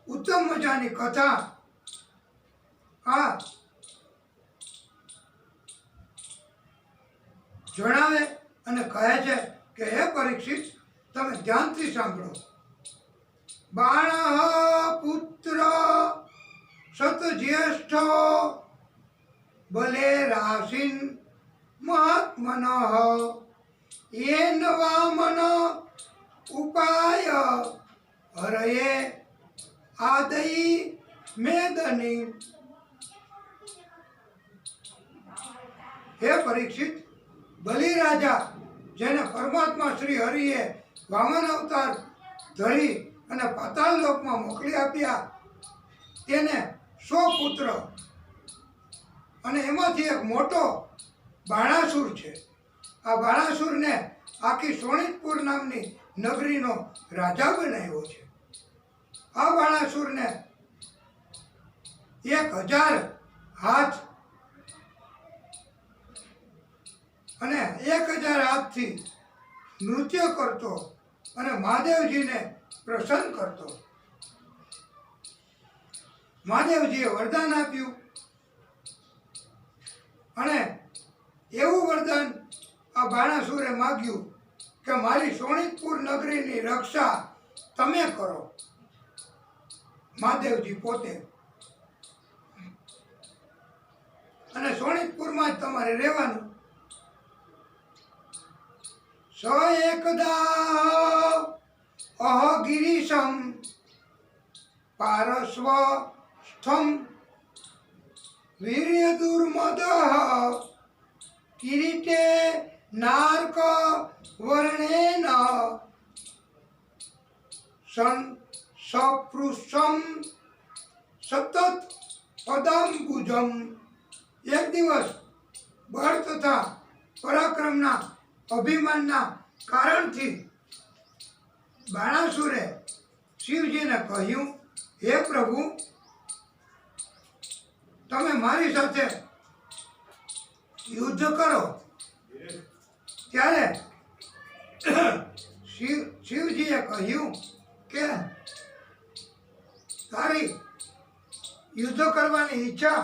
ઉત્તમ મજાની કથા આ જણાવે અને કહે છે કે હે પરીક્ષિત, તમે ધ્યાનથી સાંભળો. બાણ પુત્ર સતજ્યેષ્ઠ બલે રાશિન મહાત્મન એન વામન ઉપાય હરયે આદઈ મેદની. હે પરીક્ષિત, બલિ રાજા જેને પરમાત્મા શ્રી હરિએ વામન અવતાર ધરી અને પાતાળ લોકમાં મોકલી આપ્યા, તેને 100 પુત્ર અને એમાંથી એક મોટો બાણાસુર છે. આ બાણાસુરને આખી શોણિતપુર નામની નગરીનો રાજા બનાવ્યો છે. આ બાણાસુરને 1000 હાથ અને 1000 હાથથી નૃત્ય કરતો અને મહાદેવજીને પ્રસન્ન કરતો. મહાદેવજીએ વરદાન આપ્યું અને એવું વરદાન આ બાણાસુરે માગ્યું કે મારી શોણિતપુર નગરીની રક્ષા તમે કરો, મહાદેવજી પોતે. અને શોણિતપુરમાં જ તમારે રહેવાનું. સ એકદા અહગિરીશમ પારસ્વ સ્થમ વીર્ય દુર્મદ કિરીટે નાર્ક વર્ણેન સપૃષ્ઠમ સતત પદાંબુજમ. એક દિવસ બળ તથા પરાક્રમના અભિમાનના કારણથી બાણાસુરે શિવજીને કહ્યું, હે પ્રભુ, તમે મારી સાથે યુદ્ધ કરો. ત્યારે શિવજીએ કહ્યું કે તારી યુદ્ધ કરવાની ઈચ્છા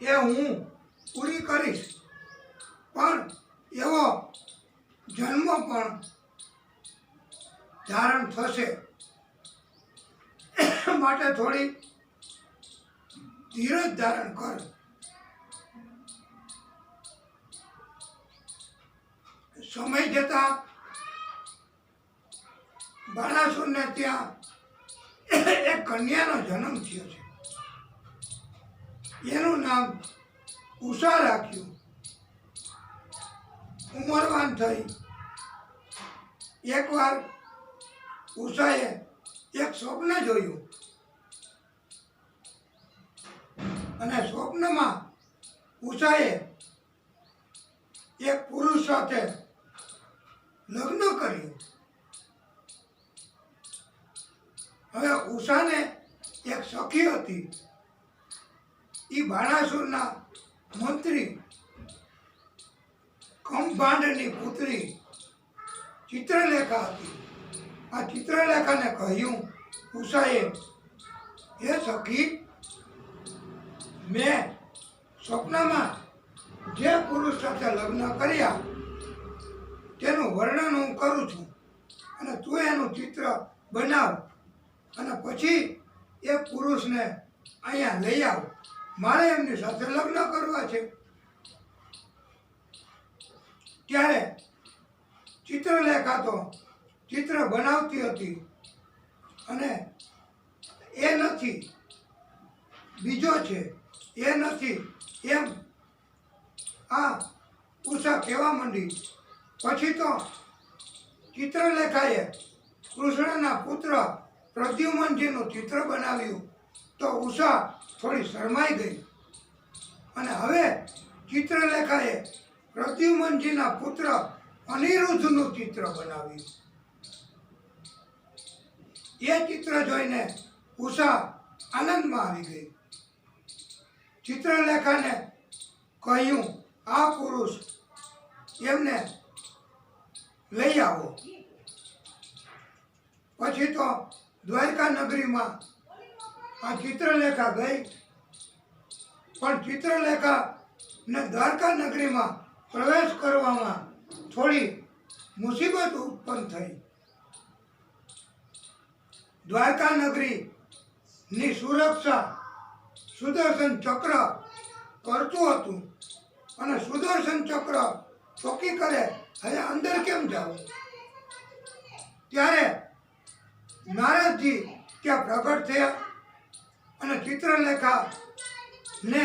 એ હું પૂરી કરીશ, પણ એવો જન્મ પણ ધારણ થશે, માટે થોડી ધીરજ ધારણ કર. સમય જતા બાણાસુરને ત્યાં એક કન્યાનો જન્મ થયો છે. એનું નામ ઉષા રાખ્યું. ઉંમરવાન થઈ એકવાર ઉષાએ એક સ્વપ્ન જોયું અને સ્વપ્નમાં ઉષાએ એક પુરુષ સાથે લગ્ન કર્યું. હવે ઉષાને એક સખી હતી. એ બાણાસુરના મંત્રી કંભાંડની પુત્રી ચિત્રલેખા હતી. આ ચિત્રલેખાને કહ્યું ઉષાએ, હે સખી, મેં સ્વપ્નમાં જે પુરુષ સાથે લગ્ન કર્યા તેનું વર્ણન હું કરું છું અને તું એનું ચિત્ર બનાવ અને પછી એ પુરુષને અહીંયા લઈ આવ. મારે એમની સાથે લગ્ન કરવા છે. ત્યારે ચિત્રલેખા તો ચિત્ર બનાવતી હતી અને એ નથી, બીજો છે, એ નથી એમ આ ઉષા કહેવા માંડી. પછી તો ચિત્રલેખાએ કૃષ્ણના પુત્ર પ્રદ્યુમનજીનું ચિત્ર બનાવ્યું તો ઉષા થોડી શરમાઈ ગઈ અને હવે ચિત્રલેખાએ પ્રદ્યુમનજીના પુત્ર અનિરુદ્ધનું ચિત્ર બનાવ્યું. એ ચિત્ર જોઈને ઉષા આનંદમાં આવી ગઈ. ચિત્રલેખાને કહ્યું, આ પુરુષ એમને લઈ આવો. પછી તો દ્વારકા નગરીમાં આ ચિત્રલેખા ગઈ, પણ ચિત્રલેખાને દ્વારકા નગરીમાં પ્રવેશ કરવામાં થોડી મુસીબત ઉત્પન્ન થઈ. દ્વારકા નગરીની સુરક્ષા સુદર્શન ચક્ર કરતું હતું અને સુદર્શન ચક્ર ચોકી કરે, હવે અંદર કેમ જાવ? ત્યારે નારદજી ત્યાં પ્રગટ થયા અને ચિત્રલેખાને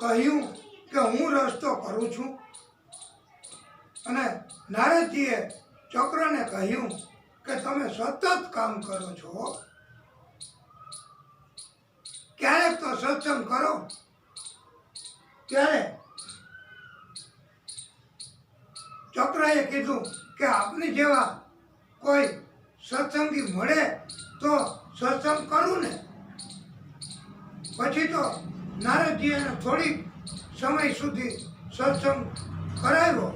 કહ્યું કે હું રસ્તો કરું છું. અને નારદજીએ ચક્રને કહ્યું કે તમે સતત કામ કરો છો, ક્યારેક તો સત્સંગ કરો. ત્યારે ચક્રએ કીધું કે આપની જેવા કોઈ સત્સંગી મળે તો સત્સંગ કરું ને. પછી તો નારદજીએ થોડીક સમય સુધી સત્સંગ કરાવ્યો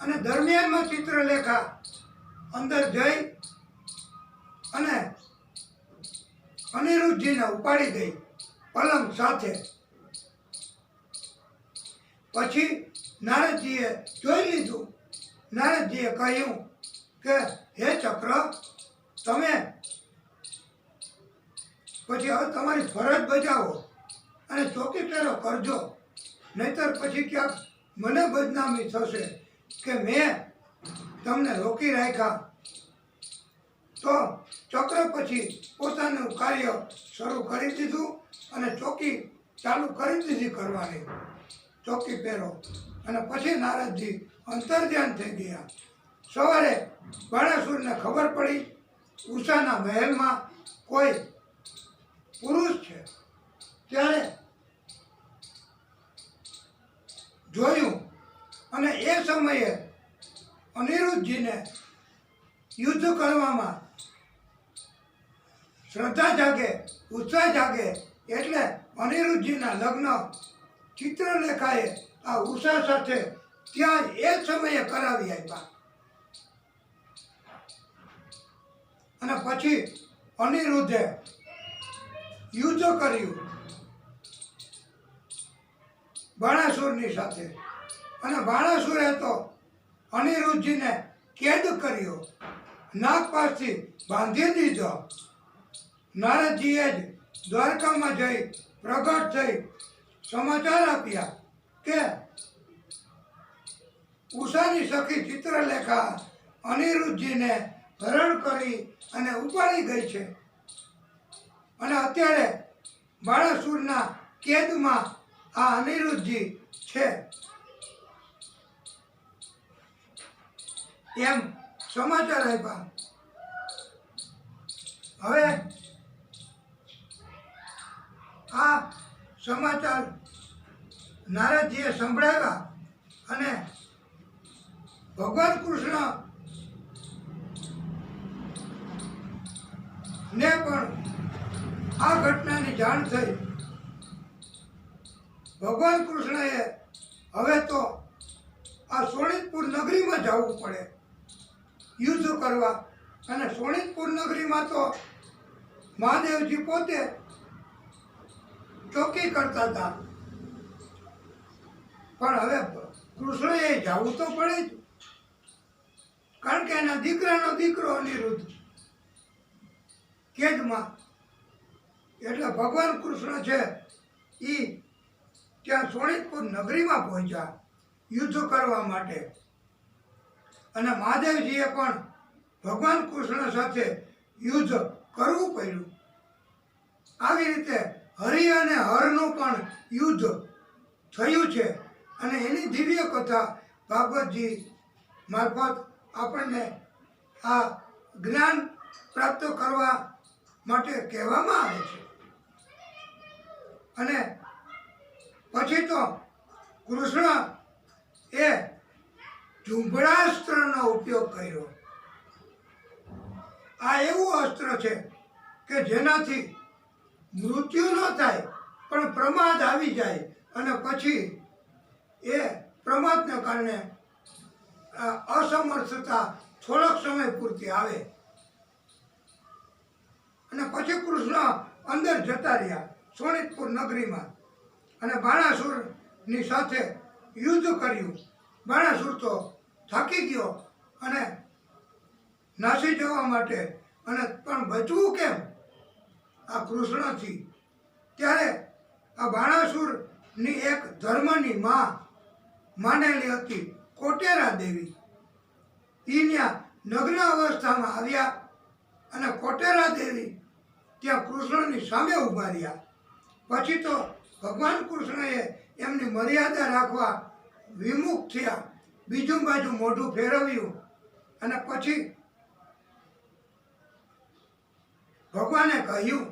અને દરમિયાનમાં ચિત્રલેખા અંદર જઈ અને અનિરુદ્ધજીને ઉપાડી ગઈ પલંગ સાથે. પછી નારદજીએ જોઈ લીધું. નારદજીએ કહ્યું કે હે ચક્ર, તમે પછી હવે તમારી ફરજ બજાવો અને ચોકી પેરો કરજો, નહીતર પછી ક્યાંક મને બદનામી થશે કે મેં તમને રોકી રાખ્યા. તો ચક્ર પછી પોતાનું કાર્ય શરૂ કરી દીધું અને ચોકી ચાલુ કરી દીધી કરવાની, ચોકી પહેરો. અને પછી નારદજી અંતર્ધ્યાન થઈ ગયા. સવારે બાણાસુરને ખબર પડી ઉષાના મહેલમાં કોઈ પુરુષ છે. ત્યારે જોયું અને એ સમયે અનિરુદ્ધજીને યુદ્ધ કરવામાં શ્રદ્ધા જાગે, ઉત્સાહ જાગે, એટલે અનિરુદ્ધજીના લગ્ન ચિત્રલેખાએ આ ઉષા સાથે ત્યાં જ એ સમયે કરાવી આપ્યા. અને પછી અનિરુદ્ધે યુદ્ધ કર્યું બાણાસુરની સાથે અને બાણાસુરે તો અનિરુદ્ધજીને કેદ કર્યો, નાગપાશથી બાંધી દીધો. નારદજીએ જ દ્વારકામાં જઈ પ્રગટ થઈ સમાચાર આપ્યા કે ઉષાની સખી ચિત્રલેખા અનિરુદ્ધજીને હરણ કરી અને ઉપાડી ગઈ છે અને અત્યારે બાણાસુરના કેદમાં આ અનિરુદ્ધજી છે એમ સમાચાર આપ્યા. હવે આ સમાચાર નારદજીએ સંભળાવ્યા અને ભગવાન કૃષ્ણ ને પણ આ ઘટનાની જાણ થઈ. ભગવાન કૃષ્ણએ હવે તો આ શોણિતપુર નગરીમાં જવું પડે યુદ્ધ કરવા, અને શોણિતપુર નગરીમાં તો મહાદેવજી પોતે ચોકી કરતા હતા, પણ હવે કૃષ્ણએ જવું તો પડે જ, કારણ કે એના દીકરાનો દીકરો અનિરુદ્ધ કેદમાં. એટલે ભગવાન કૃષ્ણ છે એ ત્યાં શોણિતપુર નગરીમાં પહોંચ્યા યુદ્ધ કરવા માટે, અને મહાદેવજીએ પણ ભગવાન કૃષ્ણ સાથે યુદ્ધ કરવું પડ્યું. આવી રીતે હરિ અને હરનું પણ યુદ્ધ થયું છે, અને એની દિવ્ય કથા ભાગવતજી મારફત આપણને આ જ્ઞાન પ્રાપ્ત કરવા માટે કહેવામાં આવે છે. અને પછી તો કૃષ્ણ એ ઝુંભડાસ્ત્રનો ઉપયોગ કર્યો. આ એવું અસ્ત્ર છે કે જેનાથી મૃત્યુ ન થાય પણ પ્રમાદ આવી જાય, અને પછી એ પ્રમાદને કારણે અસમર્થતા થોડોક સમય પૂરતી આવે, અને પછી કૃષ્ણ અંદર જતા રહ્યા શોણિતપુર નગરીમાં, અને બાણાસુરની સાથે યુદ્ધ કર્યું. બાણાસુર તો થાકી ગયો અને નાસી જવા માટે, અને પણ બચવું કેમ આ કૃષ્ણથી? ત્યારે આ બાણાસુરની એક ધર્મની માનેલી હતી કોટેરા દેવી, એ ત્યાં નગ્ન અવસ્થામાં આવ્યા, અને કોટેરા દેવી ત્યાં કૃષ્ણની સામે ઊભા રહ્યા. પછી તો ભગવાન કૃષ્ણએ એમની મર્યાદા રાખવા વિમુખ થયા, બીજું બાજુ મોઢું ફેરવ્યું, અને પછી ભગવાને કહ્યું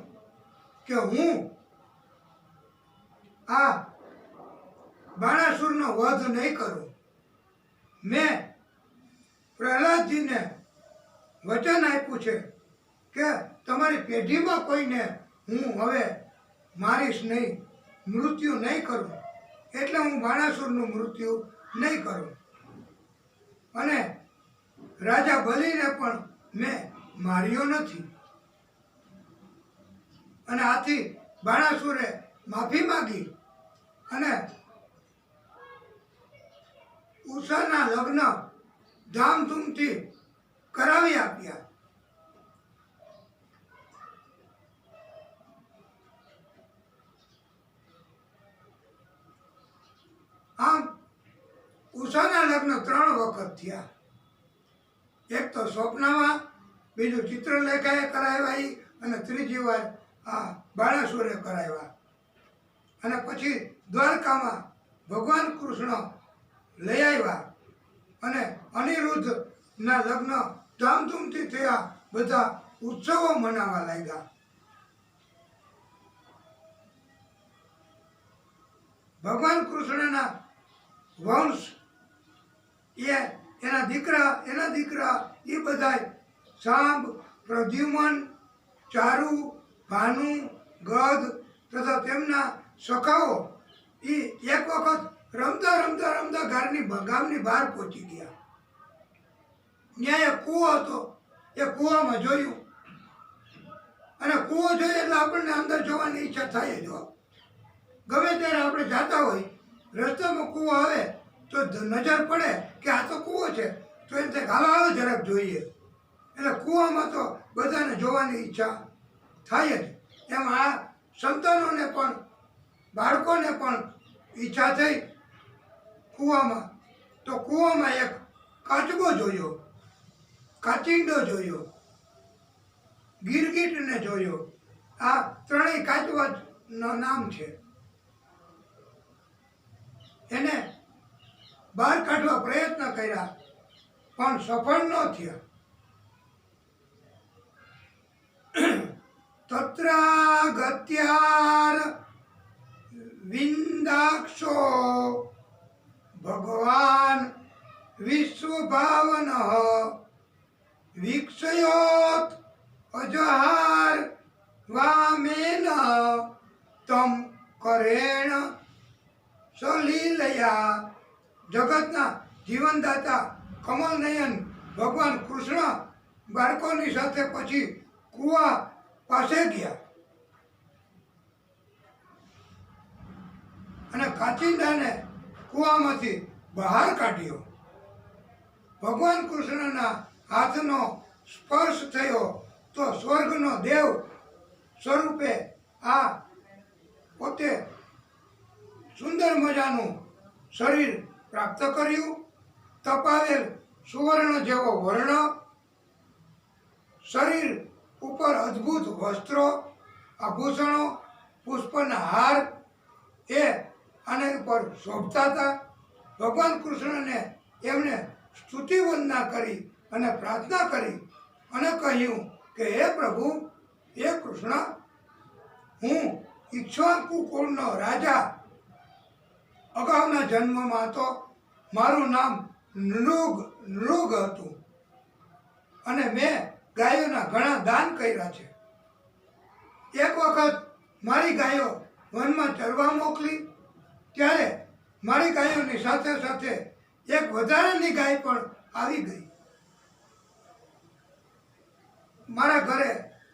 કે હું આ બાણાસુરનો વધ નહીં કરું. મેં પ્રહલાદજીને વચન આપ્યું છે કે તમારી પેઢીમાં કોઈને હું હવે મારીશ નહીં, મૃત્યુ નહીં કરું, એટલે હું બાણાસુરનું મૃત્યુ નહીં કરું. અને રાજા બલિને પણ મેં માર્યો નથી. અને આથી બાણાસુરે માફી માંગી અને ઉષાના લગ્ન ધામધૂમથી કરાવી આપ્યા. આમ ઉષાના લગ્ન 3 વખત થયા. એક તો સ્વપ્નમાં, બીજું ચિત્રલેખાએ કરાવ્યા, અને ત્રીજી વાર આ બાણાસુરે કરાવ્યા. અને પછી દ્વારકામાં ભગવાન કૃષ્ણ લઈ આવ્યા, અને અનિરુદ્ધના લગ્ન ધામધૂમથી થયા. બધા ઉત્સવો મનાવવા લાગ્યા. ભગવાન કૃષ્ણના વંશ એના દીકરા એ બધા સાંબ, પ્રદ્યુમન, ચારુ, ભાનુ, ગધ તથા તેમના સખાઓ એ એક વખત રમતા ગામની બહાર પહોંચી ગયા. ત્યાં એક કૂવો હતો, એ કૂવામાં જોયું, અને કૂવો જોઈએ એટલે આપણને અંદર જવાની ઈચ્છા થાય જ. ગમે ત્યારે આપણે જાતા હોય, રસ્તામાં કૂવો આવે તો નજર પડે કે આ તો કૂવો છે, તો એમ થાય હાલો હાલો જરાક જોઈએ. એટલે કૂવામાં તો બધાને જોવાની ઈચ્છા થાય જ. એમ આ સંતાનોને પણ બાળકોને પણ ઈચ્છા થઈ કૂવામાં. તો કૂવામાં એક કાચબો જોયો, કાચિંડો જોયો, ગીરગીટને જોયો. આ ત્રણેય કાચબાનું નામ છે. એને બહાર કાઢવા પ્રયત્ન કર્યા પણ સફળ ન થયા. તત્રાગત્યાર વિંદાક્ષો ભગવાન વિશ્વભાવન વીક્ષયોત અજહાર વામેન તમ કરેણ સલીલયા. જગતના જીવનદાતા કમલનયન ભગવાન કૃષ્ણ બાળકોની સાથે પછી કૂવા પાસે ગયા અને કાચિંડાને કૂવામાંથી બહાર કાઢ્યો. ભગવાન કૃષ્ણના હાથનો સ્પર્શ થયો તો સ્વર્ગનો દેવ સ્વરૂપે આ પોતે સુંદર મજાનું શરીર પ્રાપ્ત કર્યું. તપાવેલ સુવર્ણ જેવો વર્ણ, શરીર ઉપર અદ્ભુત વસ્ત્રો, આભૂષણો, પુષ્પના હાર એ આના ઉપર શોભતા હતા. ભગવાન કૃષ્ણને એમને સ્તુતિ વંદના કરી અને પ્રાર્થના કરી અને કહ્યું કે હે પ્રભુ, હે કૃષ્ણ, હું ઇક્ષ્વાકુ કુળનો રાજા અગાઉના જન્મમાં તો મારું નામ નૃગ હતું અને મેં ગાયોના ઘણા દાન કર્યા છે. એક વખત મારી ગાયો વનમાં ચરવા મોકલી ત્યારે મારી ગાયોની સાથે સાથે એક વધારાની ગાય પણ આવી ગઈ. મારા ઘરે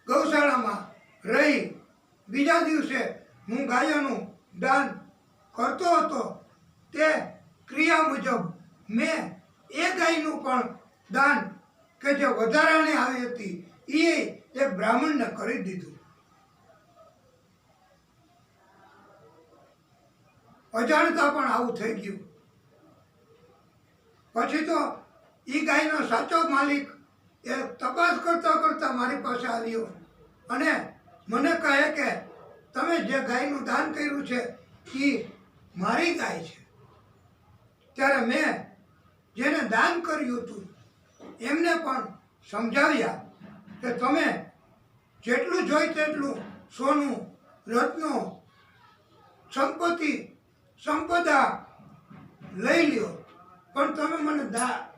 ગૌશાળામાં રહી બીજા દિવસે હું ગાયોનું દાન કરતો હતો. તે ક્રિયા મુજબ મેં એ ગાયનું પણ દાન કે જે વધારાની આવી હતી એ એક બ્રાહ્મણને કરી દીધું. અજાણતા પણ આવું થઈ ગયું. પછી તો એ ગાયનો સાચો માલિક એ તપાસ કરતા કરતા મારી પાસે આવ્યો અને મને કહે કે તમે જે ગાયનું દાન કર્યું છે એ મારી ગાય છે. ત્યારે મેં જેને દાન કર્યું હતું એમને પણ સમજાવ્યા કે તમે જેટલું જોઈ તેટલું સોનું, રત્નો, સંપદા લઈ લ્યો, પણ તમે મને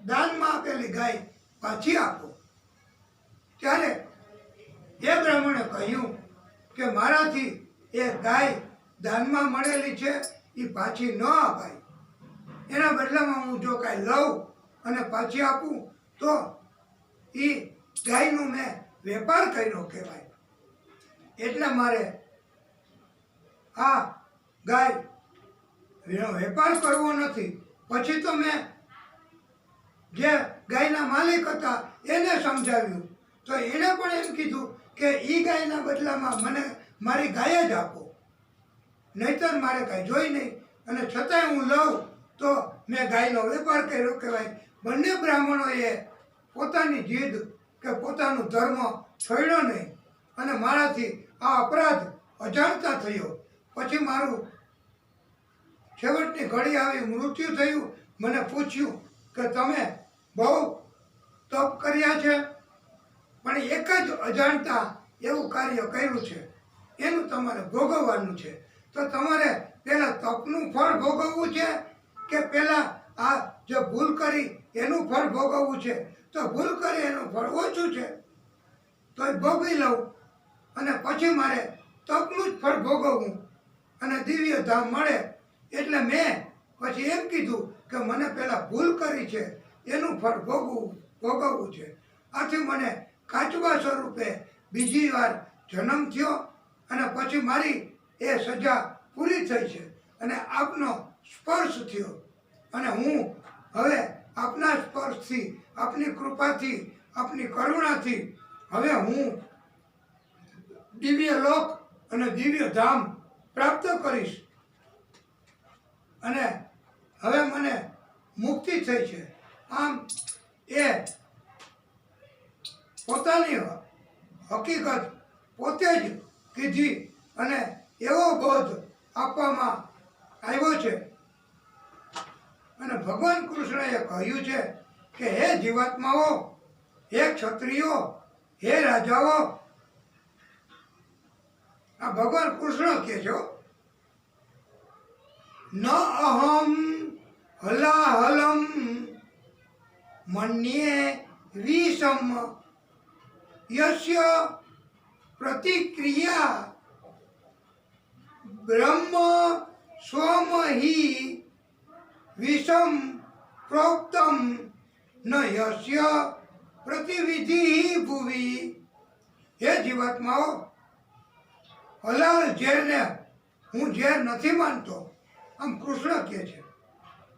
દાનમાં આપેલી ગાય પાછી આપો. ત્યારે એ બ્રાહ્મણે કહ્યું કે મારાથી એ ગાય દાનમાં મળેલી છે એ પાછી ન અપાય. એના બદલામાં હું જો કાંઈ લઉં અને પાછી આપું તો એ ગાયનું મેં વેપાર કર્યો કહેવાય. એટલે મારે આ ગાય વેપાર કરવો નથી. પછી તો મેં જે ગાયના માલિક હતા એને સમજાવ્યું તો એણે પણ એમ કીધું કે એ ગાયના બદલામાં મને મારી ગાય જ આપો, નહીતર મારે કાંઈ જોઈ નહીં. અને છતાંય હું લઉં તો મેં ગાયનો વેપાર કર્યો કહેવાય. બંને બ્રાહ્મણોએ પોતાની જીદ કે પોતાનો ધર્મ છોડ્યો નહીં અને મારાથી આ અપરાધ અજાણતા થયો. પછી મારું છેવટની ઘડી આવી, મૃત્યુ થયું. મને પૂછ્યું કે તમે બહુ તપ કર્યા છે પણ એક જ અજાણતા એવું કાર્ય કર્યું છે, એનું તમારે ભોગવવાનું છે. તો તમારે પહેલાં તપનું ફળ ભોગવવું છે કે પહેલાં આ જે ભૂલ કરી એનું ફળ ભોગવવું છે? તો ભૂલ કરી એનું ફળ ઓછું છે તો એ ભોગવી લઉં અને પછી મારે તપનું જ ફળ ભોગવવું અને દિવ્ય ધામ મળે. એટલે મેં પછી એમ કીધું કે મને પહેલાં ભૂલ કરી છે એનું ફળ ભોગવવું છે. આથી મને કાચબા સ્વરૂપે બીજી વાર જન્મ થયો અને પછી મારી એ સજા પૂરી થઈ છે અને આપનો સ્પર્શ થયો અને હું હવે આપના સ્પર્શથી, આપની કૃપાથી, આપની કરુણાથી હવે હું દિવ્ય લોક અને દિવ્ય ધામ પ્રાપ્ત કરીશ. અને હવે મને મુક્તિ થઈ છે. આમ એ પોતાની હકીકત પોતે જ કીધી અને એવો બોધ આપવામાં આવ્યો છે. અને ભગવાન કૃષ્ણએ કહ્યું છે કે હે જીવાત્માઓ, હે ક્ષત્રિયો, હે રાજાઓ, આ ભગવાન કૃષ્ણ કહે છે, ન અહમ હલાહલમ મન્યે વિષમ યસ્ય પ્રતિક્રિયા બ્રહ્મ સ્વમહિ વિષમ પ્રોક્તમ ન યસ્ય પ્રતિવિધિ ભુવિ. હે જીવાત્માઓ, હલાલ ઝેરને હું ઝેર નથી માનતો, આમ કૃષ્ણ કહે છે.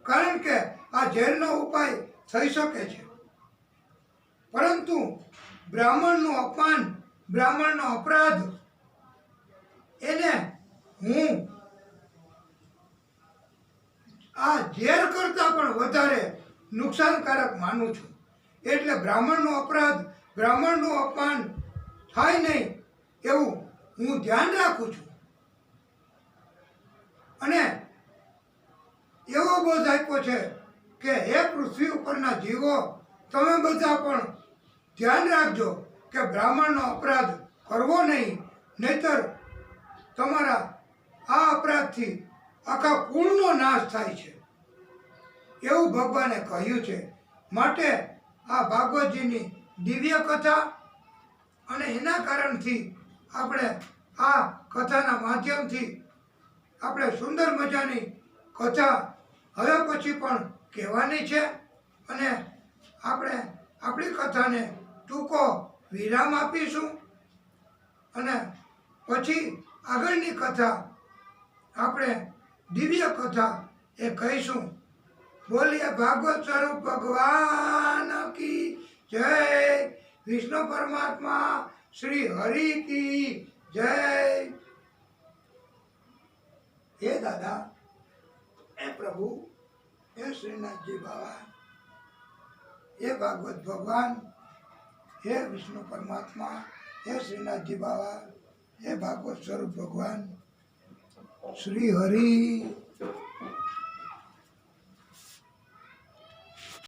કારણ કે આ ઝેરનો ઉપાય થઈ શકે છે, પરંતુ બ્રાહ્મણનું અપમાન, બ્રાહ્મણનો અપરાધ એને હું આ ઝેર કરતાં પણ વધારે નુકસાનકારક માનું છું. એટલે બ્રાહ્મણનો અપરાધ, બ્રાહ્મણનું અપમાન થાય નહીં એવું હું ધ્યાન રાખું છું. અને એવો બોધ આપ્યો છે કે હે પૃથ્વી ઉપરના જીવો, તમે બધા પણ ધ્યાન રાખજો કે બ્રાહ્મણનો અપરાધ કરવો નહીં, નહીતર તમારા આ અપરાધથી આખા કુળનો નાશ થાય છે, એવું ભગવાને કહ્યું છે. માટે આ ભાગવતજીની દિવ્ય કથા અને એના કારણથી આપણે આ કથાના માધ્યમથી આપણે સુંદર મજાની કથા હવે પછી પણ કહેવાની છે. અને આપણે આપણી કથાને ટૂંકો વિરામ આપીશું અને પછી આગળની કથા આપણે દિવ્ય કથા એ કહીશું. બોલીએ ભાગવત સ્વરૂપ ભગવાન કી જય. વિષ્ણુ પરમાત્મા શ્રી હરિ કી જય. હે દાદા, હે પ્રભુ, હે શ્રીનાથજી બાબા, હે ભાગવત ભગવાન, હે વિષ્ણુ પરમાત્મા, હે શ્રીનાથજી બાબા, હે ભાગવત સ્વરૂપ ભગવાન શ્રી હરિ